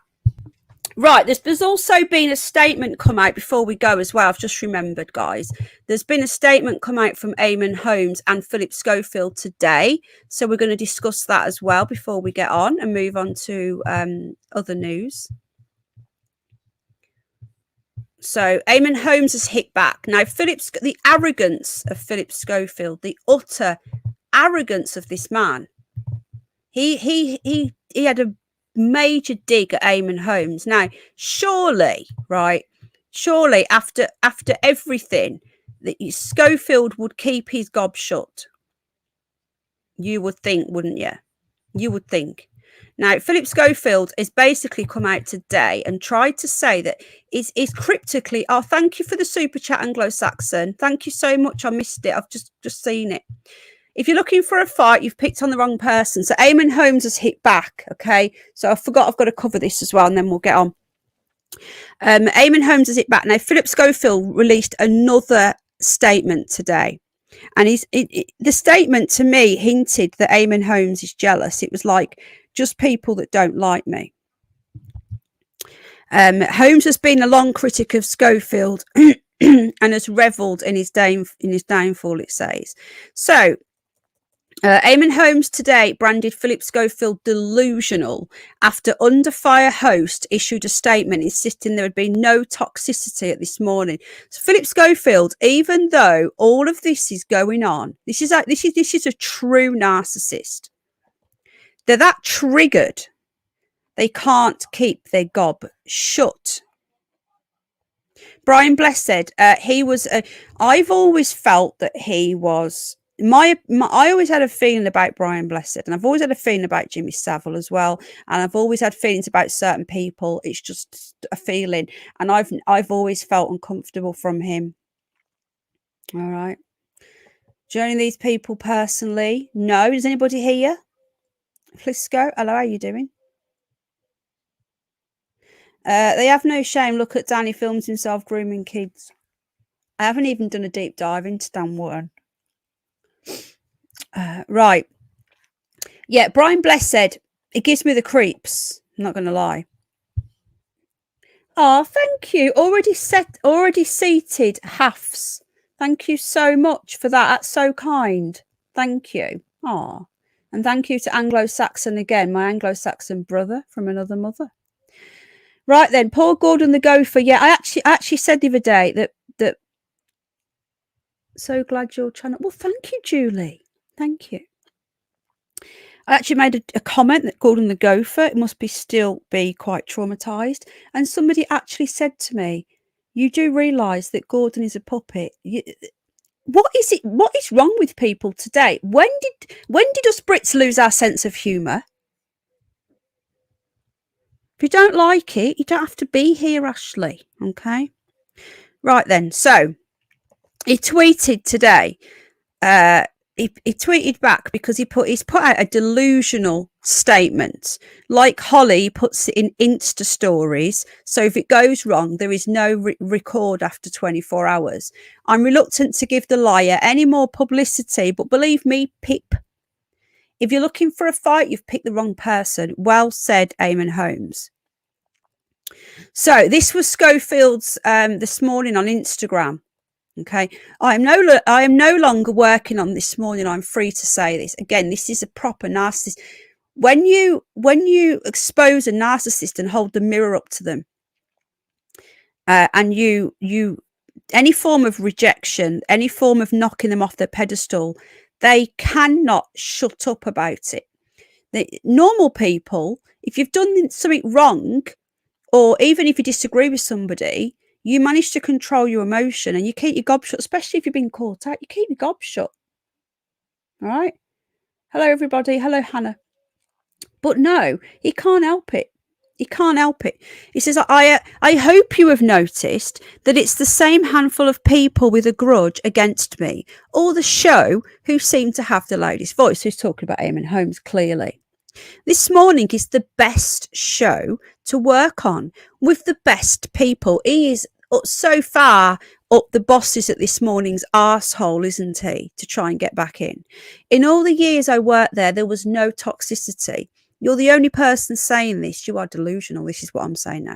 Right, there's also been a statement come out before we go as well. I've just remembered, guys. There's been a statement come out from Eamonn Holmes and Philip Schofield today. So we're going to discuss that as well before we get on and move on to other news. So Eamonn Holmes has hit back. Now, the arrogance of Philip Schofield, the utter arrogance of this man. He had a major dig at Eamonn Holmes. Now, surely after everything, that Schofield would keep his gob shut. You would think, wouldn't you? You would think. Now, Philip Schofield has basically come out today and tried to say that is cryptically, oh, thank you for the super chat, Anglo-Saxon. Thank you so much. I missed it. I've just seen it. If you're looking for a fight, you've picked on the wrong person. So Eamonn Holmes has hit back. Okay. So I forgot I've got to cover this as well, and then we'll get on. Eamonn Holmes has hit back. Now, Philip Schofield released another statement today. And the statement to me hinted that Eamonn Holmes is jealous. It was like, just people that don't like me. Holmes has been a long critic of Schofield and has revelled in his downfall, it says. So, Eamonn Holmes today branded Philip Schofield delusional after Under Fire host issued a statement insisting there had been no toxicity at this morning. So Philip Schofield, even though all of this is going on, this is a true narcissist. They're that triggered, they can't keep their gob shut. Brian Bless said he was. I've always felt that he was. I always had a feeling about Brian Blessed, and I've always had a feeling about Jimmy Savile as well, and I've always had feelings about certain people. It's just a feeling, and I've always felt uncomfortable from him. All right. Do you know any of these people personally? No. Does anybody here? Flisco, hello, how are you doing? They have no shame. Look at Danny, films himself grooming kids. I haven't even done a deep dive into Dan Warren. Right. Yeah, Brian Bless said, it gives me the creeps. I'm not going to lie. Oh, thank you. Already seated halves. Thank you so much for that. That's so kind. Thank you. Oh, and thank you to Anglo-Saxon again, my Anglo-Saxon brother from another mother. Right then, Paul Gordon the Gopher. Yeah, I actually said the other day that so glad you're trying to. Well, thank you, Julie. Thank you. I actually made a comment that Gordon the Gopher must still be quite traumatized, and somebody actually said to me, "You do realise that Gordon is a puppet." What is it? What is wrong with people today? When did us Brits lose our sense of humour? If you don't like it, you don't have to be here, Ashley. Okay. Right then. So he tweeted today. He tweeted back because he's put out a delusional statement. Like Holly puts it in Insta stories. So if it goes wrong, there is no record after 24 hours. I'm reluctant to give the liar any more publicity, but believe me, Pip, if you're looking for a fight, you've picked the wrong person. Well said, Eamonn Holmes. So this was Schofield's this morning on Instagram. Okay, I am no longer working on this morning. I'm free to say this again. This is a proper narcissist. When you expose a narcissist and hold the mirror up to them, and you any form of rejection, any form of knocking them off their pedestal, they cannot shut up about it. Normal people, if you've done something wrong, or even if you disagree with somebody, you manage to control your emotion and you keep your gob shut, especially if you've been caught out. You keep your gob shut. All right. Hello, everybody. Hello, Hannah. But no, he can't help it. He can't help it. He says, I hope you have noticed that it's the same handful of people with a grudge against me, or the show, who seem to have the loudest voice. Who's talking about Eamonn Holmes, clearly. This morning is the best show to work on with the best people. He is so far up the bosses at this morning's arsehole, isn't he, to try and get back in. In all the years I worked there was no toxicity. You're the only person saying this. You are delusional. This is what I'm saying now.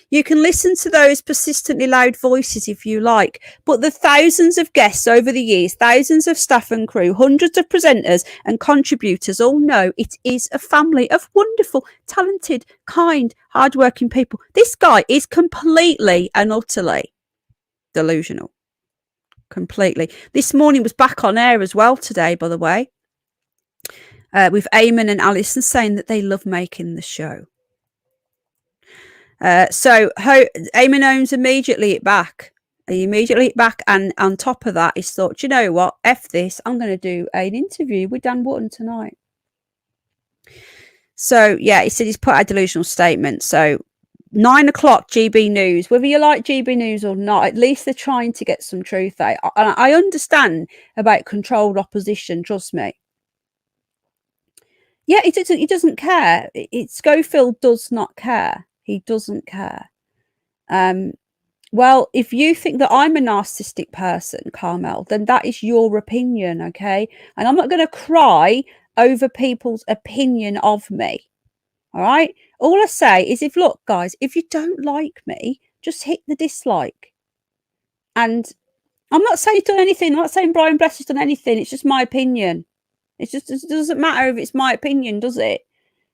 You can listen to those persistently loud voices if you like, but the thousands of guests over the years, thousands of staff and crew, hundreds of presenters and contributors all know it is a family of wonderful, talented, kind, hardworking people. This guy is completely and utterly delusional. Completely. This morning was back on air as well today, by the way. With Eamonn and Alison saying that they love making the show. So Eamonn Holmes immediately hit back. And on top of that, he's thought, you know what? F this. I'm going to do an interview with Dan Wootton tonight. So yeah, he said he's put out a delusional statement. So 9 o'clock GB News, whether you like GB News or not, at least they're trying to get some truth out. I understand about controlled opposition, trust me. Yeah, he doesn't care. Schofield does not care. He doesn't care. Well, if you think that I'm a narcissistic person, Carmel, then that is your opinion, okay? And I'm not going to cry over people's opinion of me. All right. All I say is look, guys, if you don't like me, just hit the dislike. And I'm not saying he's done anything. I'm not saying Brian Bless has done anything. It's just my opinion. It doesn't matter if it's my opinion, does it?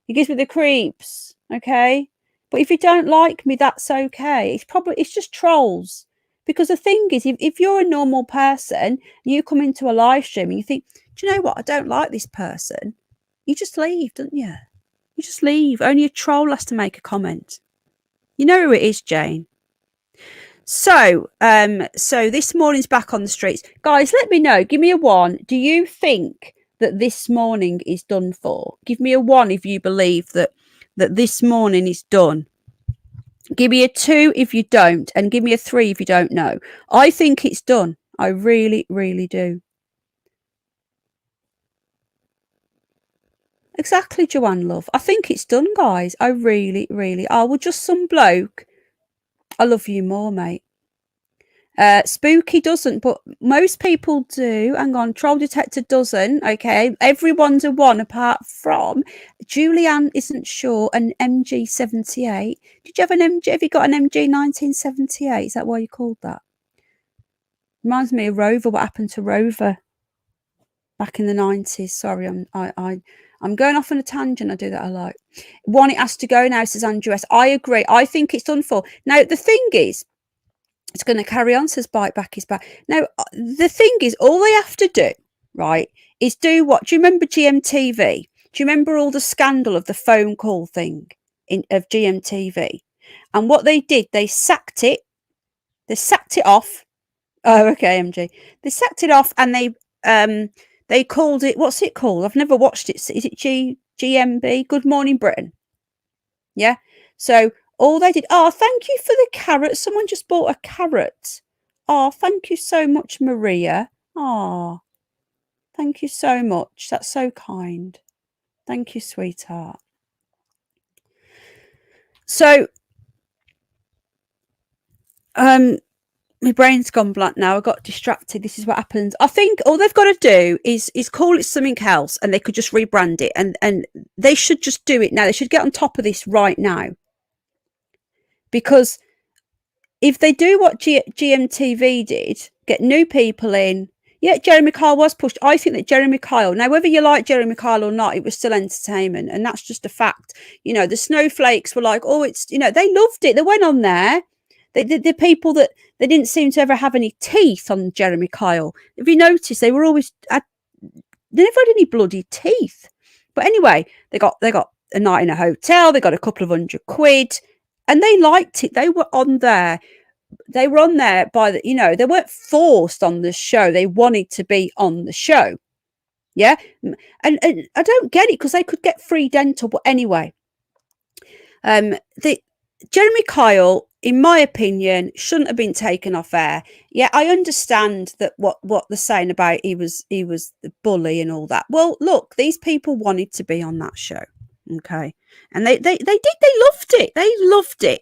He gives me the creeps. Okay. But if you don't like me, that's okay. It's just trolls. Because the thing is, if you're a normal person, you come into a live stream and you think, do you know what? I don't like this person. You just leave, don't you? You just leave. Only a troll has to make a comment. You know who it is, Jane. So this morning's back on the streets. Guys, let me know. Give me a 1. Do you think that this morning is done for? Give me a 1 if you believe that this morning is done. Give me a 2 if you don't, and give me a 3 if you don't know. I think it's done. I really, really do. Exactly, Joanne Love. I think it's done, guys. I really, really are. Well, just some bloke. I love you more, mate. Spooky doesn't, but most people do. Hang on, Troll Detector doesn't. Okay, everyone's a 1 apart from Julianne isn't sure. An MG78. Did you have an MG? Have you got an MG 1978? Is that why you called that? Reminds me of Rover. What happened to Rover back in the 90s? Sorry, I'm going off on a tangent. I do that a lot. 1, it has to go now, says Andrew S. I agree. I think it's done for. Now, the thing is, it's going to carry on, says Bite Back is back. Now, the thing is, all they have to do, right, is do what? Do you remember GMTV? Do you remember all the scandal of the phone call thing of GMTV? And what they did, they sacked it. They sacked it off. Oh, okay, MG. They sacked it off and they called it, what's it called? I've never watched it. Is it GMB? Good Morning Britain. Yeah. So all they did, oh, thank you for the carrot. Someone just bought a carrot. Oh, thank you so much, Maria. Oh, thank you so much. That's so kind. Thank you, sweetheart. So, my brain's gone blank now. I got distracted. This is what happens. I think all they've got to do is call it something else, and they could just rebrand it. And they should just do it now. They should get on top of this right now. Because if they do what GMTV did, get new people in. Yeah, Jeremy Kyle was pushed. I think that Jeremy Kyle, now whether you like Jeremy Kyle or not, it was still entertainment. And that's just a fact. You know, the snowflakes were like, oh, it's, you know, they loved it. They went on there. The people that they didn't seem to ever have any teeth on Jeremy Kyle. If you notice, they were always they never had any bloody teeth. But anyway, they got a night in a hotel. They got a couple of £100, and they liked it. They were on there. They were on there by the, you know, they weren't forced on the show. They wanted to be on the show. Yeah, and I don't get it because they could get free dental. But anyway, the Jeremy Kyle, in my opinion, shouldn't have been taken off air. Yeah, I understand that what they're saying about he was the bully and all that. Well, look, these people wanted to be on that show, okay, and they did. They loved it. They loved it.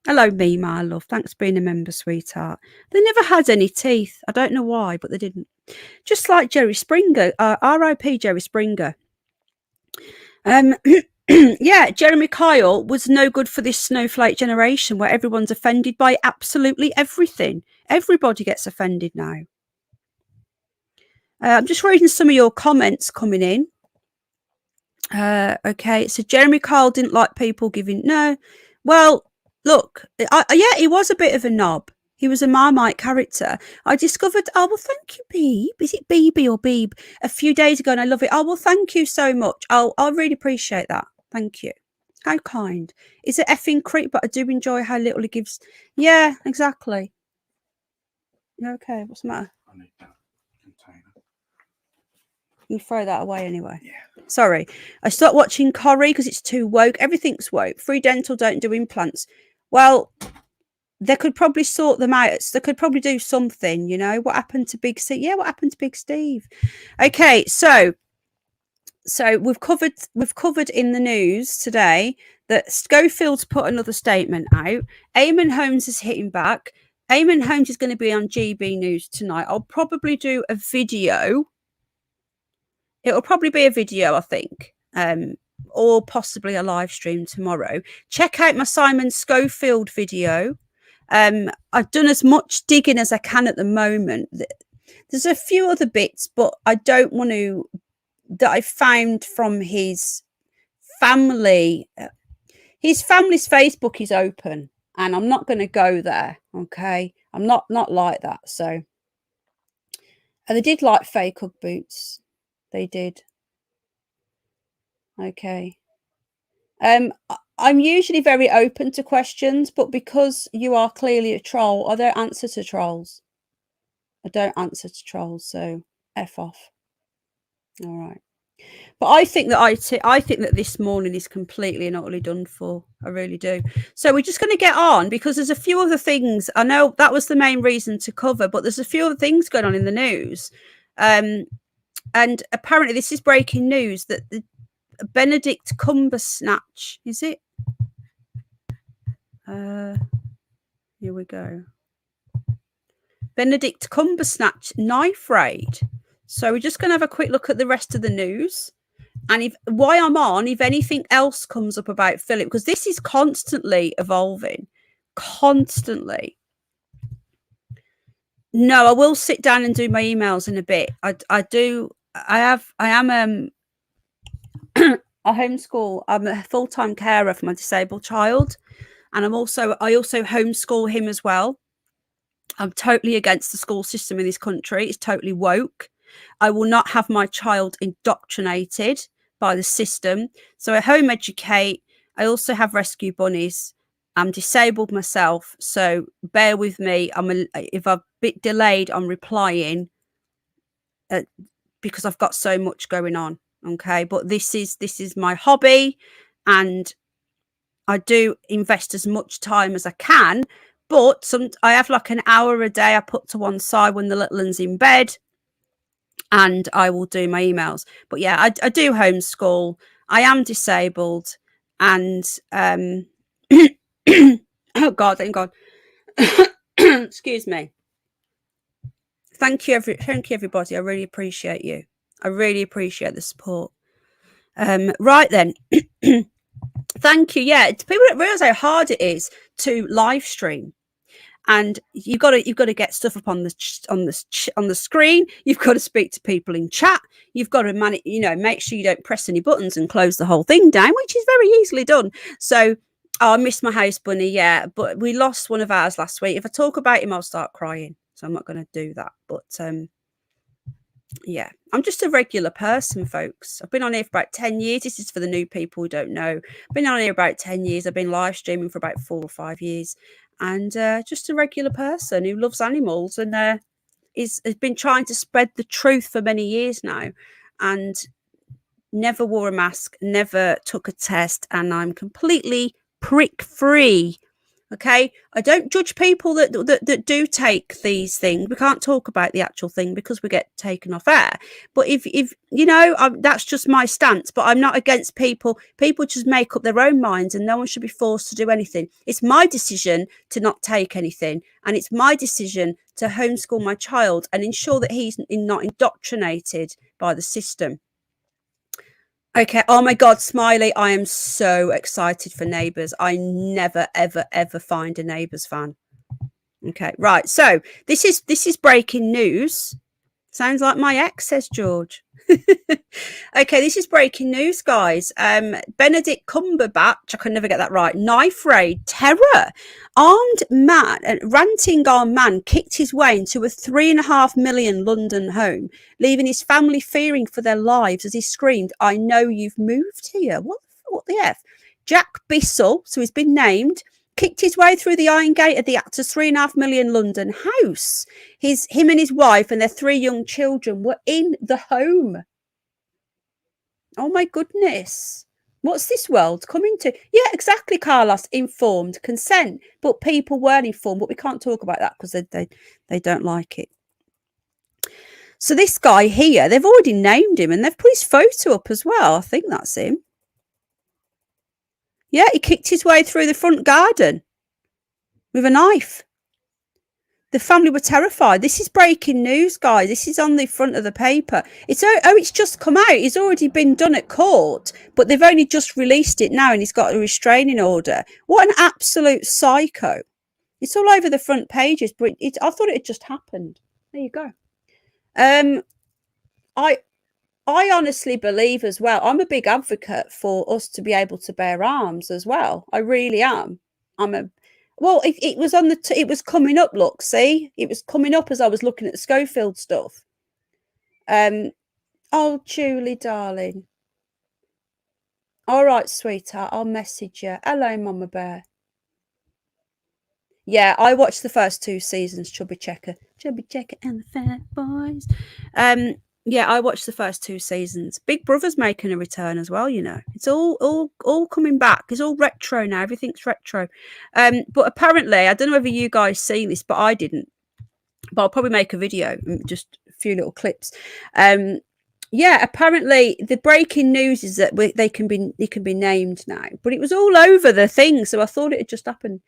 Hello, me, my love. Thanks for being a member, sweetheart. They never had any teeth. I don't know why, but they didn't. Just like Jerry Springer, R.I.P. Jerry Springer. Yeah, Jeremy Kyle was no good for this snowflake generation where everyone's offended by absolutely everything. Everybody gets offended now. I'm just reading some of your comments coming in. Okay, so Jeremy Kyle didn't like people giving... No, well, look, yeah, he was a bit of a knob. He was a Marmite character. I discovered, oh, well, thank you, Beeb. Is it Beebe or Beeb? A few days ago, and I love it. Oh, well, thank you so much. I really appreciate that. Thank you. How kind. It's an effing creep, but I do enjoy how little he gives. Yeah, exactly. Okay, what's the matter? I need that container. You throw that away anyway. Yeah. Sorry. I stopped watching Corrie because it's too woke. Everything's woke. Free Dental don't do implants. Well, they could probably sort them out. They could probably do something, you know. What happened to Big Steve? Yeah, what happened to Big Steve? Okay, so we've covered in the news today that Schofield's put another statement out. Eamonn Holmes is hitting back. Eamonn Holmes is going to be on GB News tonight. I'll probably do a video. It'll probably be a video, I think, or possibly a live stream tomorrow. Check out my Simon Schofield video. I've done as much digging as I can at the moment. There's a few other bits, but I don't want to, that I found from his family. His family's Facebook is open, and I'm not going to go there. Okay, I'm not like that. So, and they did like fake Ugg boots. They did. Okay. I'm usually very open to questions, but because you are clearly a troll, I don't answer to trolls. So F off. All right. But I think that this morning is completely and utterly done for. I really do. So we're just going to get on because there's a few other things. I know that was the main reason to cover, but there's a few other things going on in the news. And apparently this is breaking news that the Benedict Cumberbatch, is it? Here we go. Benedict Cumberbatch knife raid. So we're just going to have a quick look at the rest of the news. And if anything else comes up about Philip, because this is constantly evolving, constantly. No, I will sit down and do my emails in a bit. I am a homeschool. I'm a full-time carer for my disabled child, and I also homeschool him as well. I'm totally against the school system in this country. It's totally woke. I will not have my child indoctrinated by the system. So I home educate. I also have rescue bunnies. I'm disabled myself, so bear with me. If I'm a bit delayed on replying, because I've got so much going on. Okay, but this is my hobby, and I do invest as much time as I can. But I have like an hour a day I put to one side when the little one's in bed, and I will do my emails. But yeah, I do homeschool. I am disabled, and oh God, thank God. Excuse me. Thank you, everybody. I really appreciate you. I really appreciate the support. Right then. Thank you. Yeah, people don't realize how hard it is to live stream, and you've got to get stuff up on the screen. You've got to speak to people in chat. You've got to make sure you don't press any buttons and close the whole thing down, which is very easily done. So I miss my house bunny. Yeah, but we lost one of ours last week. If I talk about him, I'll start crying. So I'm not going to do that. But yeah, I'm just a regular person, folks. I've been on here for about 10 years. This is for the new people who don't know. I've been on here about 10 years. I've been live streaming for about 4 or 5 years. And just a regular person who loves animals and has been trying to spread the truth for many years now. And never wore a mask, never took a test. And I'm completely prick-free. Okay, I don't judge people that do take these things. We can't talk about the actual thing because we get taken off air. But if that's just my stance. But I'm not against people. People just make up their own minds, and no one should be forced to do anything. It's my decision to not take anything, and it's my decision to homeschool my child and ensure that he's not indoctrinated by the system. Okay. Oh my God, Smiley, I am so excited for Neighbours. I never, ever, ever find a Neighbours fan. Okay, right. So this is breaking news. Sounds like my ex, says George. Okay, this is breaking news, guys. Benedict Cumberbatch, I can never get that right. Knife raid, terror. Armed man kicked his way into a 3.5 million London home, leaving his family fearing for their lives as he screamed, "I know you've moved here." What the F? Jack Bissell, so he's been named, kicked his way through the iron gate of the actor's 3.5 million London house. Him and his wife and their 3 young children were in the home. Oh my goodness. What's this world coming to? Yeah, exactly, Carlos. Informed consent. But people weren't informed, but we can't talk about that because they don't like it. So this guy here, they've already named him and they've put his photo up as well. I think that's him. Yeah, he kicked his way through the front garden with a knife. The family were terrified. This is breaking news, guys. This is on the front of the paper. It's just come out. He's already been done at court, but they've only just released it now and he's got a restraining order. What an absolute psycho. It's all over the front pages, but I thought it had just happened. There you go. I honestly believe as well, I'm a big advocate for us to be able to bear arms as well. I really am. It was on it was coming up, look, see? It was coming up as I was looking at the Schofield stuff. Oh, Julie, darling. All right, sweetheart, I'll message you. Hello, Mama Bear. Yeah, I watched the first 2 seasons, Chubby Checker and the Fat Boys. Yeah, I watched the first 2 seasons. Big Brother's making a return as well, you know. It's all coming back. It's all retro now. Everything's retro. But apparently, I don't know whether you guys seen this, but I didn't. But I'll probably make a video, just a few little clips. Yeah, apparently the breaking news is that they can be named now. But it was all over the thing, so I thought it had just happened.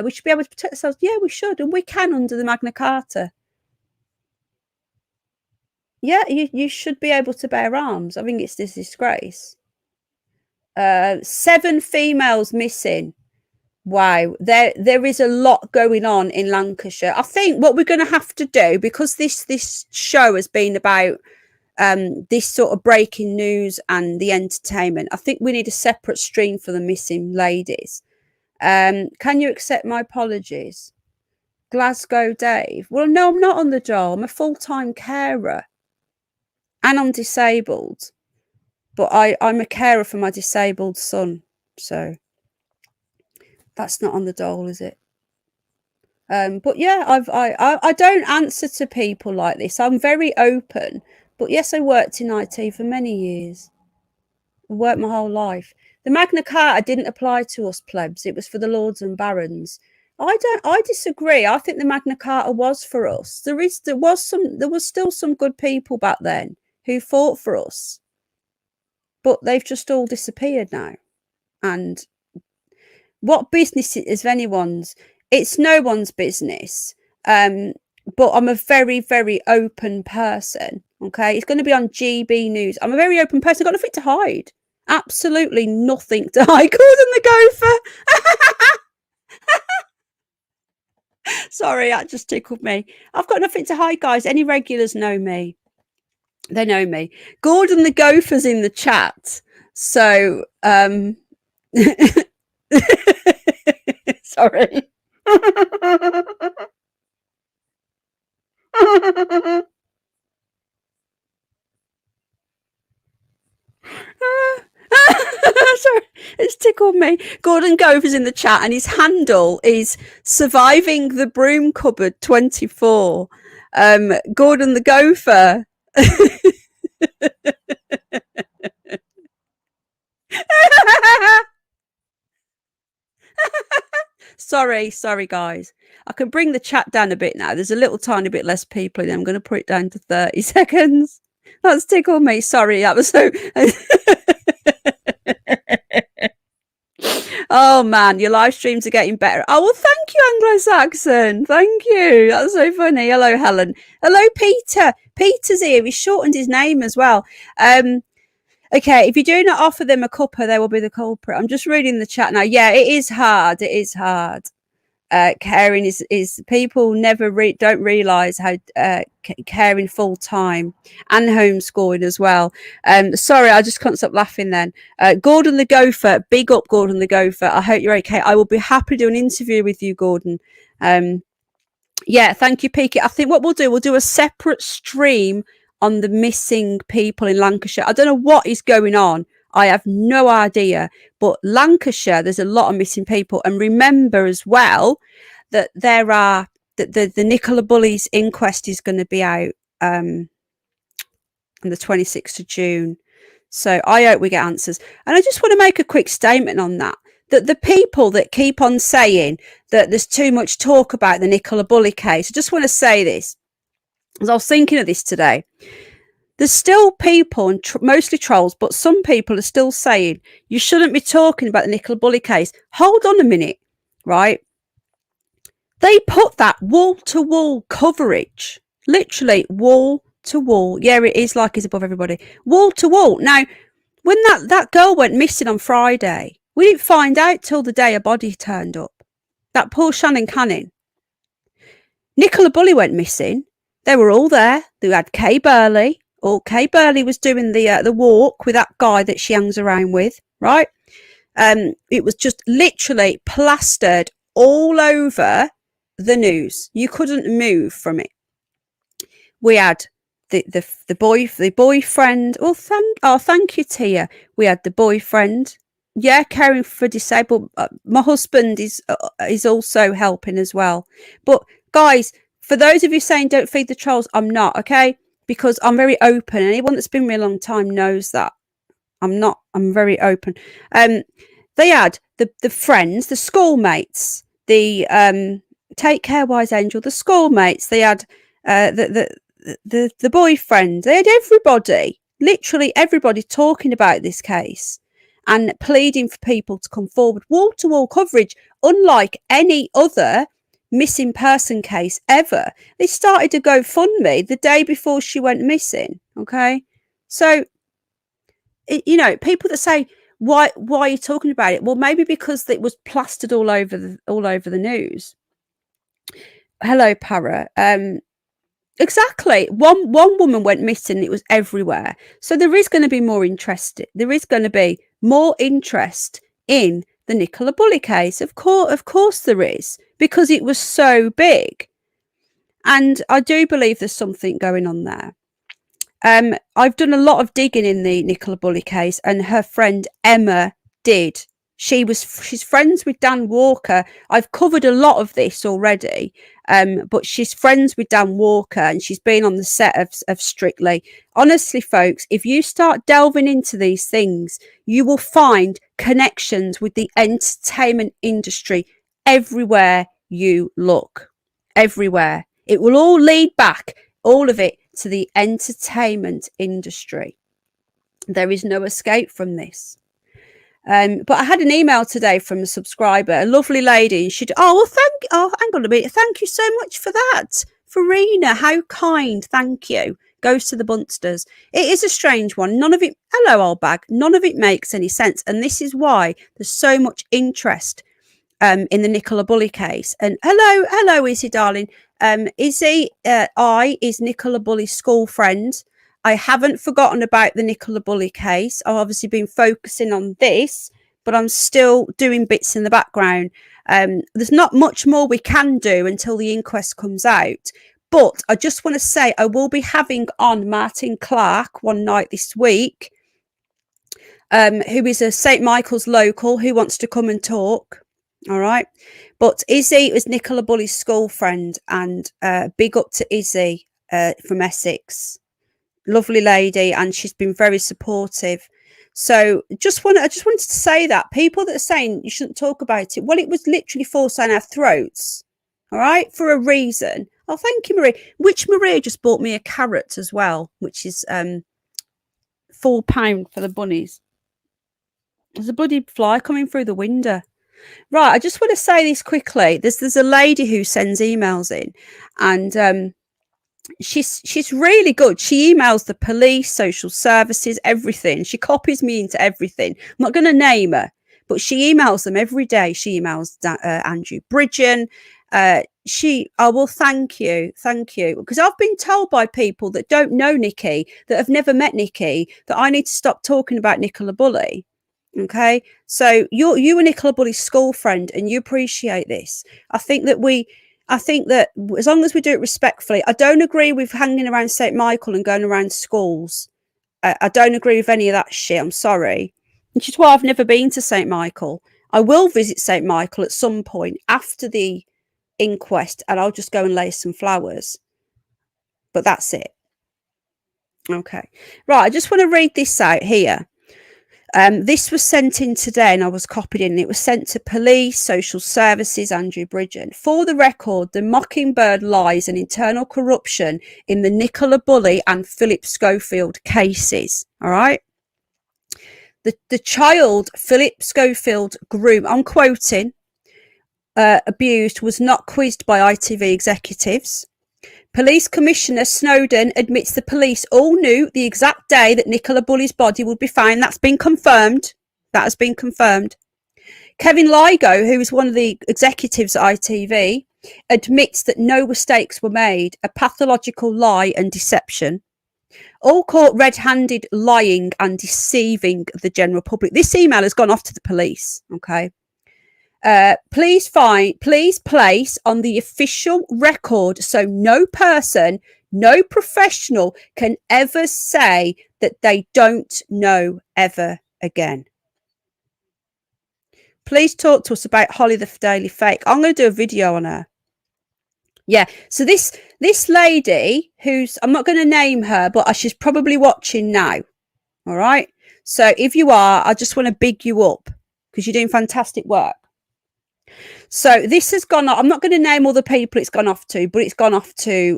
We should be able to protect ourselves. Yeah, we should, and we can under the Magna Carta. Yeah, you should be able to bear arms. I think it's this disgrace. 7 females missing. Wow, there is a lot going on in Lancashire. I think what we're going to have to do, because this show has been about this sort of breaking news and the entertainment, I think we need a separate stream for the missing ladies. Can you accept my apologies? Glasgow Dave. Well, no, I'm not on the dole. I'm a full-time carer. And I'm disabled. But I'm a carer for my disabled son. So that's not on the dole, is it? But yeah, I don't answer to people like this. I'm very open. But yes, I worked in IT for many years. I worked my whole life. The Magna Carta didn't apply to us plebs. It was for the lords and barons. I disagree. I think the Magna Carta was for us. There was still some good people back then who fought for us. But they've just all disappeared now. And what business is anyone's? It's no one's business. But I'm a very, very open person. Okay, it's going to be on GB News. I'm a very open person. I've got nothing to hide. Absolutely nothing to hide. Gordon the Gopher. Sorry, that just tickled me. I've got nothing to hide, guys. Any regulars know me. They know me. Gordon the Gopher's in the chat. So, sorry. Sorry, it's tickled me. Gordon Gopher's in the chat and his handle is surviving the broom cupboard 24. Gordon the Gopher. Sorry guys, I can bring the chat down a bit now. There's a little tiny bit less people in there. I'm going to put it down to 30 seconds. That's tickled me. Sorry, that was so oh man, your live streams are getting better. Oh well, thank you, Anglo-Saxon. Thank you. That's so funny. Hello, Helen. Hello, Peter. Peter's here. He shortened his name as well. Okay, if you do not offer them a cuppa, they will be the culprit. I'm just reading the chat now. Yeah, it is hard. It is hard. Caring is people don't realize how caring full time and homeschooling as well. Sorry, I just can't stop laughing then. Gordon the Gopher, big up Gordon the Gopher. I hope you're okay. I will be happy to do an interview with you, Gordon. Yeah, thank you, Peaky. I think what we'll do a separate stream on the missing people in Lancashire. I don't know what is going on. I have no idea. But Lancashire, there's a lot of missing people. And remember as well that there are the Nicola Bulley's inquest is going to be out on the 26th of June. So I hope we get answers. And I just want to make a quick statement on that the people that keep on saying that there's too much talk about the Nicola Bulley case, I just want to say this, as I was thinking of this today. There's still people, and mostly trolls, but some people are still saying you shouldn't be talking about the Nicola Bulley case. Hold on a minute, right? They put that wall-to-wall coverage, literally wall-to-wall. Yeah, it is like it's above everybody. Wall-to-wall. Now, when that girl went missing on Friday, we didn't find out till the day a body turned up. That poor Shannon Canning. Nicola Bulley went missing. They were all there. They had Kay Burley. Kay Burley was doing the walk with that guy that she hangs around with, right? It was just literally plastered all over the news. You couldn't move from it. We had the boyfriend. Thank you, Tia. We had the boyfriend. Yeah, caring for disabled. My husband is also helping as well. But guys, for those of you saying don't feed the trolls, I'm not, okay? Because I'm very open. Anyone that's been with me a long time knows that. I'm very open. They had the friends, the schoolmates, the Take Care Wise Angel, the schoolmates. They had the boyfriend. They had everybody, literally everybody, talking about this case and pleading for people to come forward. Wall-to-wall coverage, unlike any other missing person case ever. They started to GoFundMe the day before she went missing. Okay, so people that say why are you talking about it? Well, maybe because it was plastered all over the news. Hello, Para. Exactly. One woman went missing. It was everywhere. So there is going to be more interest. There is going to be more interest in the Nicola Bulley case. Of course there is, because it was so big. And I do believe there's something going on there. I've done a lot of digging in the Nicola Bulley case, and her friend Emma did. She's friends with Dan Walker. I've covered a lot of this already, but she's friends with Dan Walker, and she's been on the set of Strictly. Honestly, folks, if you start delving into these things, you will find connections with the entertainment industry everywhere you look. Everywhere. It will all lead back, all of it, to the entertainment industry. There is no escape from this. But I had an email today from a subscriber, a lovely lady, and hang on a minute. Thank you so much for that. Farina, how kind. Thank you. Goes to the Bunsters. It is a strange one. Hello, old bag. None of it makes any sense. And this is why there's so much interest in the Nicola Bulley case. And hello, Izzy, darling. Izzy, is Nicola Bulley's school friend. I haven't forgotten about the Nicola Bulley case. I've obviously been focusing on this, but I'm still doing bits in the background. There's not much more we can do until the inquest comes out. But I just want to say I will be having on Martin Clark one night this week, who is a St. Michael's local who wants to come and talk. All right. But Izzy is Nicola Bulley's school friend, and big up to Izzy from Essex. Lovely lady, and she's been very supportive. So I just wanted to say that people that are saying you shouldn't talk about it, well, it was literally forced down our throats, all right, for a reason. Oh, thank you, Marie. Which Maria just bought me a carrot as well, which is £4 for the bunnies. There's a bloody fly coming through the window. Right, I just want to say this quickly. There's a lady who sends emails in, and she's really good. She emails the police, social services, everything. She copies me into everything. I'm not going to name her, but she emails them every day. She emails Andrew Bridgen. Well, thank you, because I've been told by people that don't know Nikki, that have never met Nikki, that I need to stop talking about Nicola Bulley. Okay, so you a Nicola Bulley's school friend, and you appreciate this. I think that as long as we do it respectfully, I don't agree with hanging around St. Michael and going around schools. I don't agree with any of that shit. I'm sorry. Which is why I've never been to St. Michael. I will visit St. Michael at some point after the inquest, and I'll just go and lay some flowers. But that's it. Okay. Right. I just want to read this out here. This was sent in today and I was copied in. It was sent to police, social services, Andrew Bridgen. For the record, the Mockingbird lies and internal corruption in the Nicola Bulley and Philip Schofield cases. All right. The child Philip Schofield I'm quoting, abused was not quizzed by ITV executives. Police Commissioner Snowden admits the police all knew the exact day that Nicola Bulley's body would be found. That's been confirmed. That has been confirmed. Kevin Ligo, who is one of the executives at ITV, admits that no mistakes were made, a pathological lie and deception. All caught red-handed lying and deceiving the general public. This email has gone off to the police, okay? Please place on the official record so no person, no professional can ever say that they don't know ever again. Please talk to us about Holly the Daily Fake. I'm going to do a video on her. Yeah, so this lady who's, I'm not going to name her, but she's probably watching now. All right. So if you are, I just want to big you up because you're doing fantastic work. So this has gone off. I'm not going to name all the people it's gone off to, but it's gone off to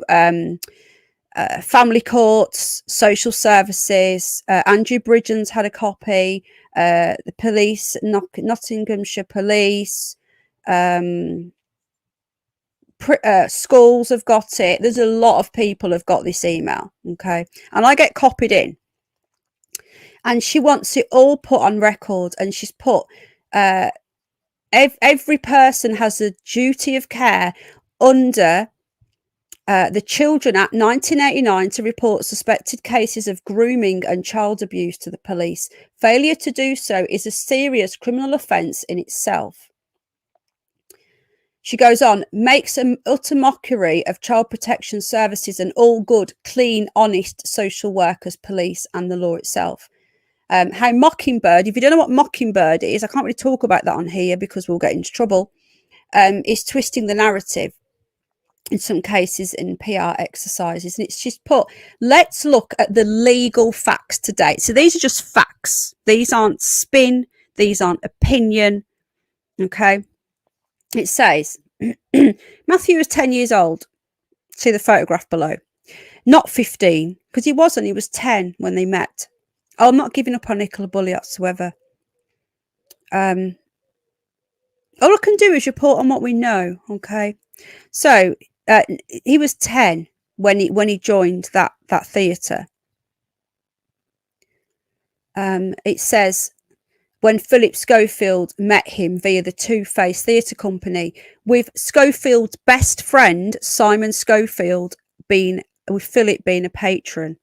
family courts, social services. Andrew Bridgen's had a copy. The police, Nottinghamshire police, schools have got it. There's a lot of people have got this email. Okay. And I get copied in. And she wants it all put on record. And she's put... every person has a duty of care under the Children Act 1989 to report suspected cases of grooming and child abuse to the police. Failure to do so is a serious criminal offence in itself. She goes on, makes an utter mockery of child protection services and all good, clean, honest social workers, police and the law itself. How Mockingbird, if you don't know what Mockingbird is, I can't really talk about that on here because we'll get into trouble, is twisting the narrative in some cases in PR exercises. And it's just put, let's look at the legal facts to date. So these are just facts. These aren't spin. These aren't opinion. Okay. It says, Matthew was 10 years old. See the photograph below. Not 15, because he was 10 when they met. I'm not giving up on Nicola Bulley whatsoever. All I can do is report on what we know, okay? So he was 10 when he joined that theatre. It says when Philip Schofield met him via the Two-Face Theatre Company, with Schofield's best friend Simon Schofield with Philip being a patron.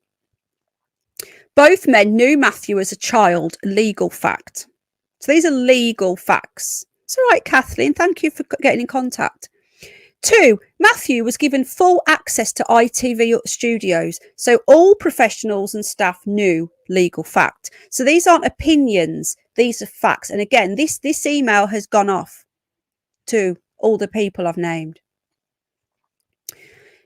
Both men knew Matthew as a child, legal fact. So these are legal facts. It's all right, Kathleen. Thank you for getting in contact. 2, Matthew was given full access to ITV studios. So all professionals and staff knew legal fact. So these aren't opinions. These are facts. And again, this email has gone off to all the people I've named.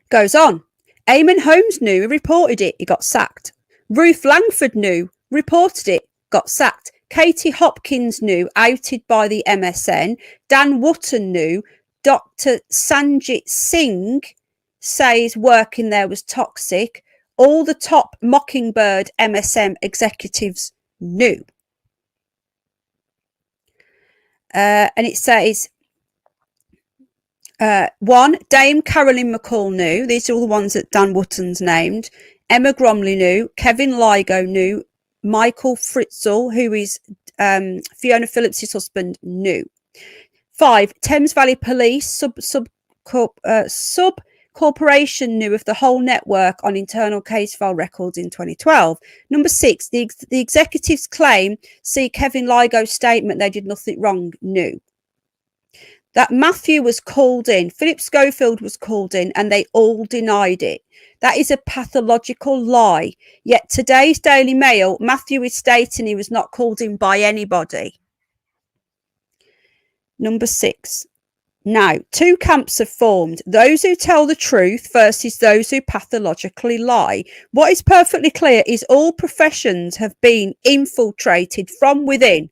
Goes on. Eamonn Holmes knew, he reported it, he got sacked. Ruth Langford knew, reported it, got sacked. Katie Hopkins knew, outed by the MSN. Dan Wotton knew. Dr. Sanjit Singh says working there was toxic. All the top Mockingbird MSM executives knew. And it says, 1, Dame Carolyn McCall knew. These are all the ones that Dan Wotton's named. Emma Gromley knew. Kevin Ligo knew. Michael Fritzl, who is Fiona Phillips' husband, knew. 5, Thames Valley Police sub corporation knew of the whole network on internal case file records in 2012. Number 6, the executives claim, see Kevin Ligo's statement, they did nothing wrong, knew. That Matthew was called in, Philip Schofield was called in, and they all denied it. That is a pathological lie. Yet today's Daily Mail, Matthew is stating he was not called in by anybody. Number 6, Now, two camps have formed: those who tell the truth versus those who pathologically lie. What is perfectly clear is all professions have been infiltrated from within,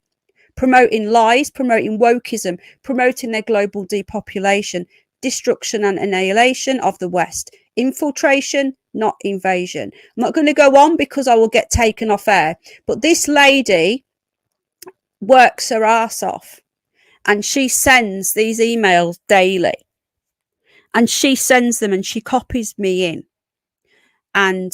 promoting lies, promoting wokeism, promoting their global depopulation, destruction and annihilation of the West. Infiltration, not invasion. I'm not going to go on because I will get taken off air, but this lady works her ass off. And she sends these emails daily, and she sends them and she copies me in. And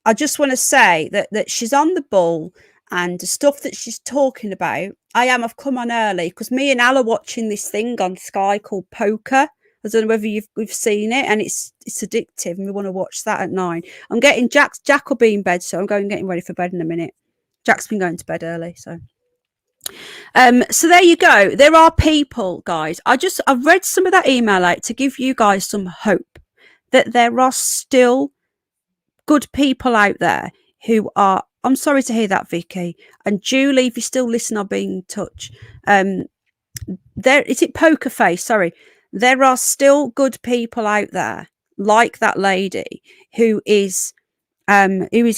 I just want to say that she's on the ball, and the stuff that she's talking about, I've come on early because me and Al are watching this thing on Sky called Poker. I don't know whether we've seen it, and it's addictive, and we want to watch that at 9. I'm getting Jack will be in bed, so I'm getting ready for bed in a minute. Jack's been going to bed early, so there you go. There are people, guys. I've read some of that email out to give you guys some hope that there are still good people out there who are. I'm sorry to hear that, Vicky. And Julie, if you still listen, I'll be in touch. There is it Poker Face, sorry. There are still good people out there, like that lady who is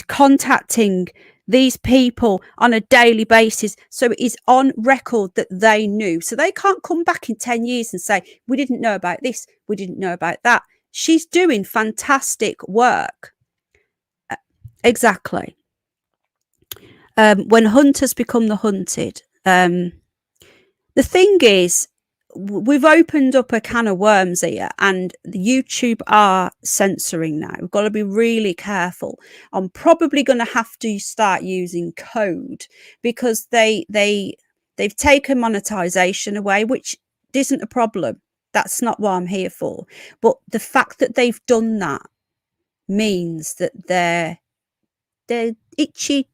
contacting these people on a daily basis, so it is on record that they knew, so they can't come back in 10 years and say we didn't know about this, we didn't know about that. She's doing fantastic work. Exactly. When hunters become the hunted. The thing is, we've opened up a can of worms here, and YouTube are censoring now. We've got to be really careful. I'm probably going to have to start using code because they've taken monetization away, which isn't a problem. That's not what I'm here for. But the fact that they've done that means that they're itchy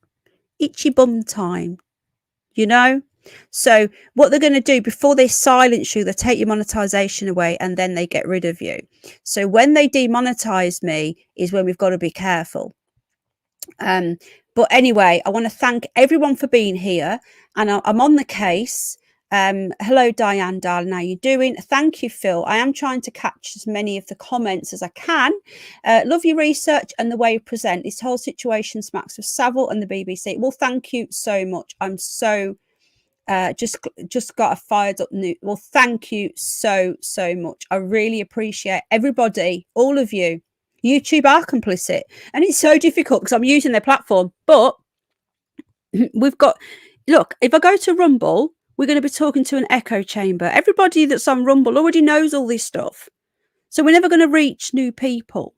bum time, you know. So what they're going to do before they silence you, they take your monetization away and then they get rid of you. So when they demonetize me is when we've got to be careful. But anyway, I want to thank everyone for being here, and I'm on the case. Hello, Diane, darling. How you doing? Thank you, Phil. I am trying to catch as many of the comments as I can. Love your research and the way you present. This whole situation smacks of Savile and the BBC. Well, thank you so much. I'm so just got a fired up new. Well, thank you so much. I really appreciate everybody, all of you. YouTube are complicit, and it's so difficult because I'm using their platform, but we've got, look, if I go to Rumble, we're going to be talking to an echo chamber. Everybody that's on Rumble already knows all this stuff, so we're never going to reach new people.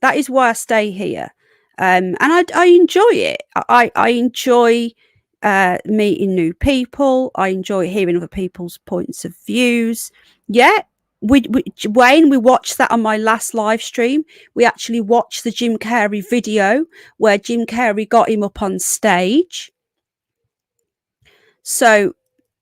That is why I stay here, and I enjoy it. I enjoy meeting new people. I enjoy hearing other people's points of views. Yeah, Wayne, we watched that on my last live stream. We actually watched the Jim Carrey video where Jim Carrey got him up on stage. So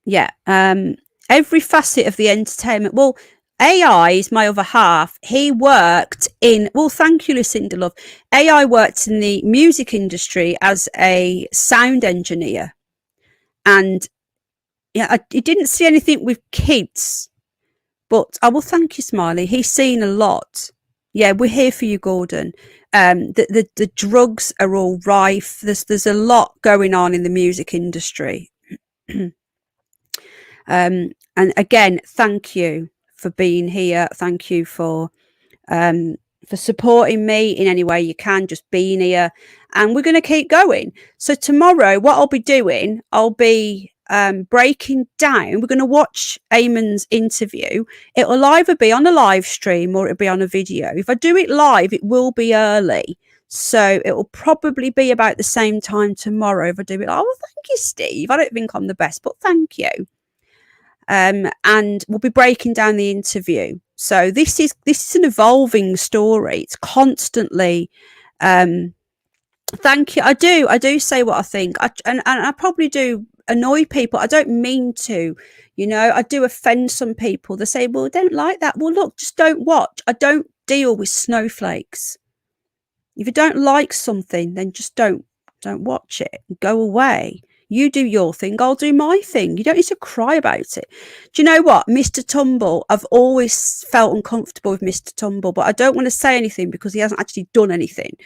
yeah, every facet of the entertainment. Well, AI is my other half. He worked in, well, thank you, Lucinda Love. AI worked in the music industry as a sound engineer. And yeah, I didn't see anything with kids, but I will thank you, Smiley. He's seen a lot. Yeah, we're here for you, Gordon. The drugs are all rife. There's a lot going on in the music industry. And again, thank you for being here. Thank you for supporting me in any way you can, just being here, and we're going to keep going. So tomorrow, what I'll be doing, I'll be breaking down. We're going to watch Eamonn's interview. It'll either be on a live stream or it'll be on a video. If I do it live, it will be early, so it will probably be about the same time tomorrow if I do it. Oh, well, thank you, Steve. I don't think I'm the best, but thank you. And we'll be breaking down the interview. So this is an evolving story. It's constantly. Thank you. I do say what I think, and I probably do annoy people. I don't mean to, you know. I do offend some people. They say, "Well, I don't like that." Well, look, just don't watch. I don't deal with snowflakes. If you don't like something, then just don't watch it. Go away. You do your thing, I'll do my thing. You don't need to cry about it. Do you know what? Mr. Tumble, I've always felt uncomfortable with Mr. Tumble, but I don't want to say anything because he hasn't actually done anything.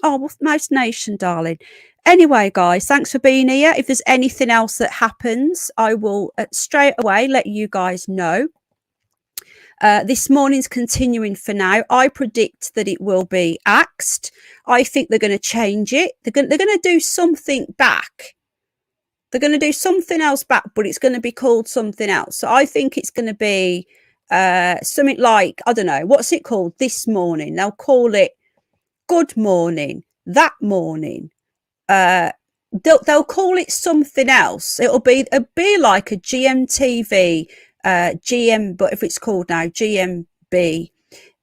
Oh, well, nice nation, darling. Anyway, guys, thanks for being here. If there's anything else that happens, I will straight away let you guys know. This morning's continuing for now. I predict that it will be axed. I think they're going to change it. They're going to do something back. They're going to do something else back, but it's going to be called something else. So I think it's going to be something like, I don't know, what's it called this morning? They'll call it Good Morning, That Morning. They'll call it something else. It'll be like a GMTV, GM, but if it's called now GMB,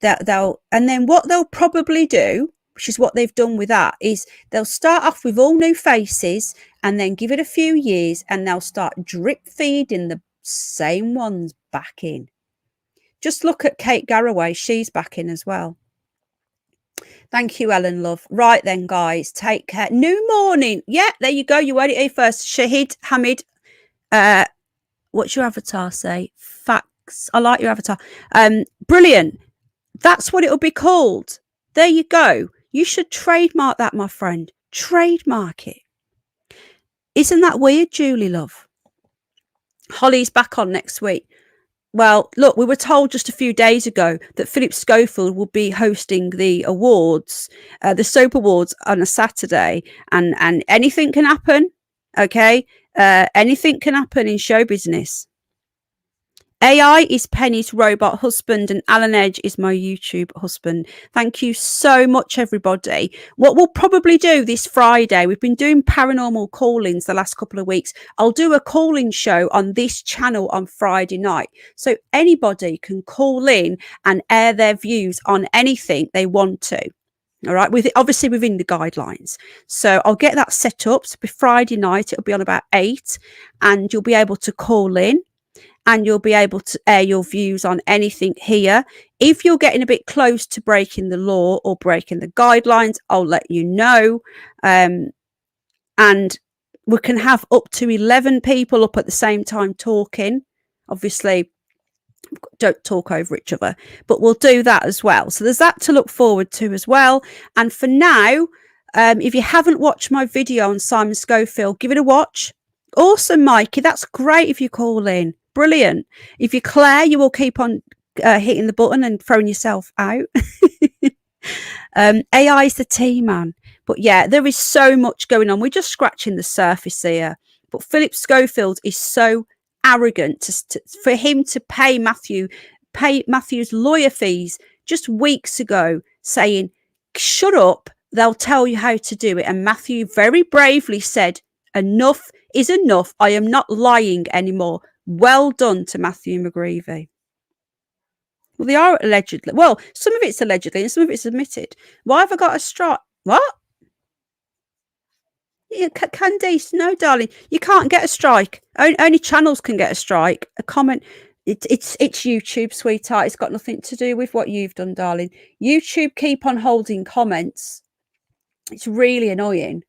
and then what they'll probably do, which is what they've done with that, is they'll start off with all new faces and then give it a few years and they'll start drip feeding the same ones back in. Just look at Kate Garraway, she's back in as well. Thank you, Ellen, love. Right then, guys, take care. New morning. Yeah, there you go. You heard it here first. Shahid Hamid. What's your avatar say? Facts. I like your avatar. Brilliant. That's what it'll be called. There you go. You should trademark that, my friend. Trademark it. Isn't that weird, Julie, love? Holly's back on next week. Well, look, we were told just a few days ago that Philip Schofield will be hosting the awards, the Soap Awards on a Saturday, and anything can happen, okay? Anything can happen in show business. AI is Penny's robot husband and Alan Edge is my YouTube husband. Thank you so much, everybody. What we'll probably do this Friday, we've been doing paranormal call-ins the last couple of weeks. I'll do a call-in show on this channel on Friday night. So anybody can call in and air their views on anything they want to. All right, obviously within the guidelines. So I'll get that set up. So it'll be Friday night. It'll be on about 8 and you'll be able to call in. And you'll be able to air your views on anything here. If you're getting a bit close to breaking the law or breaking the guidelines, I'll let you know. And we can have up to 11 people up at the same time talking. Obviously, don't talk over each other, but we'll do that as well. So there's that to look forward to as well. And for now, if you haven't watched my video on Simon Schofield, give it a watch. Awesome, Mikey. That's great if you call in. Brilliant. If you're Claire, you will keep on hitting the button and throwing yourself out. AI is the tea, man. But yeah, there is so much going on. We're just scratching the surface here. But Philip Schofield is so arrogant for him to pay Matthew's lawyer fees just weeks ago, saying, shut up, they'll tell you how to do it. And Matthew very bravely said, enough is enough. I am not lying anymore. Well done to Matthew McGreevy. Well, they are allegedly. Well, some of it's allegedly and some of it's admitted. Why have I got a strike? What? Yeah, Candice, no, darling. You can't get a strike. Only channels can get a strike. A comment. It's YouTube, sweetheart. It's got nothing to do with what you've done, darling. YouTube keep on holding comments. It's really annoying.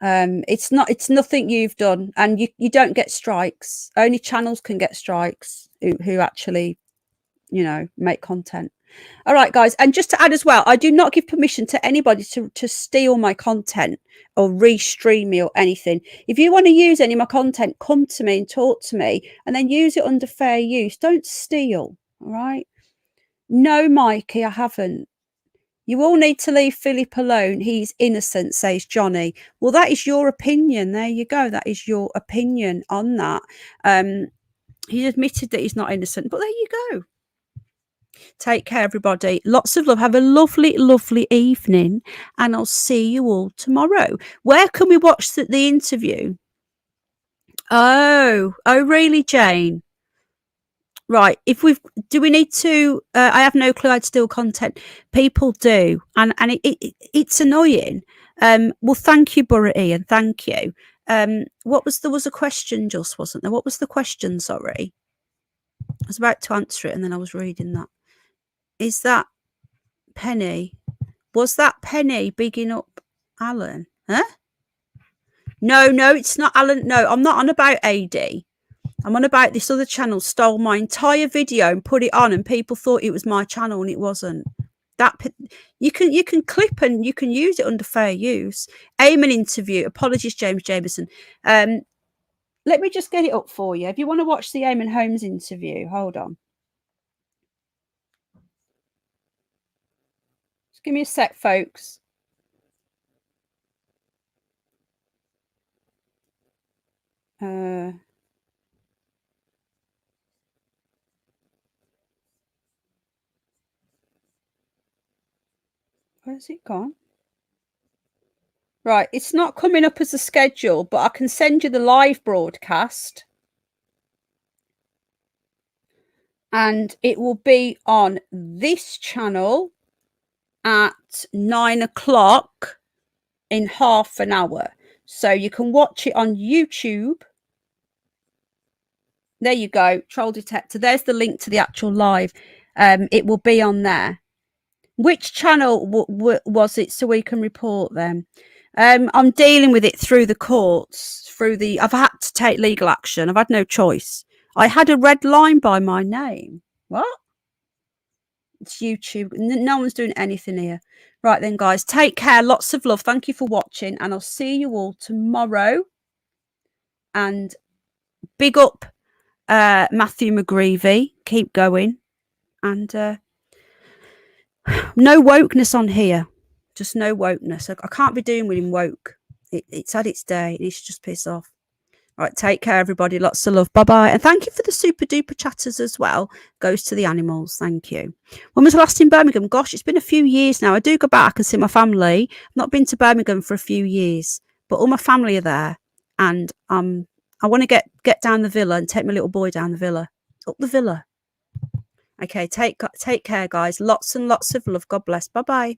It's nothing you've done, and you don't get strikes. Only channels can get strikes who actually, make content. All right, guys, and just to add as well, I do not give permission to anybody to steal my content or restream me or anything. If you want to use any of my content, come to me and talk to me, and then use it under fair use. Don't steal. All right? No, Mikey, I haven't. You all need to leave Philip alone. He's innocent, says Johnny. Well, that is your opinion. There you go. That is your opinion on that. He admitted that he's not innocent, but there you go. Take care, everybody. Lots of love. Have a lovely, lovely evening, and I'll see you all tomorrow. Where can we watch the interview? Oh, really, Jane? Right. Do we need to? I have no clue. I'd steal content. People do, and it's annoying. Well, thank you, Burrity, and thank you. There was a question, just wasn't there? What was the question? Sorry, I was about to answer it, and then I was reading that. Is that Penny? Was that Penny bigging up Alan? Huh? No, it's not Alan. No, I'm not on about AD. I'm on about this other channel stole my entire video and put it on, and people thought it was my channel and it wasn't. That you can clip and you can use it under fair use. Eamonn interview. Apologies, James Jameson. Let me just get it up for you. If you want to watch the Eamonn Holmes interview, hold on. Just give me a sec, folks. Where's it gone? Right, it's not coming up as a schedule, but I can send you the live broadcast. And it will be on this channel at 9 o'clock in half an hour. So you can watch it on YouTube. There you go, Troll Detector. There's the link to the actual live. It will be on there. Which channel was it, so we can report them? I'm dealing with it through the courts, I've had to take legal action. I've had no choice. I had a red line by my name. What? It's YouTube. No one's doing anything here. Right then, guys, take care. Lots of love. Thank you for watching, and I'll see you all tomorrow. And big up Matthew McGreevy. Keep going. And no wokeness on here. Just no wokeness. I can't be doing with him woke. It's had its day. It needs to just piss off. All right, take care, everybody. Lots of love. Bye-bye. And thank you for the super duper chatters as well. Goes to the animals. Thank you. When was the last in Birmingham? Gosh, it's been a few years now. I do go back and see my family. I've not been to Birmingham for a few years, but all my family are there. And I want to get down the villa and take my little boy down the villa. Up the villa. Okay, take care, guys. Lots and lots of love. God bless. Bye-bye.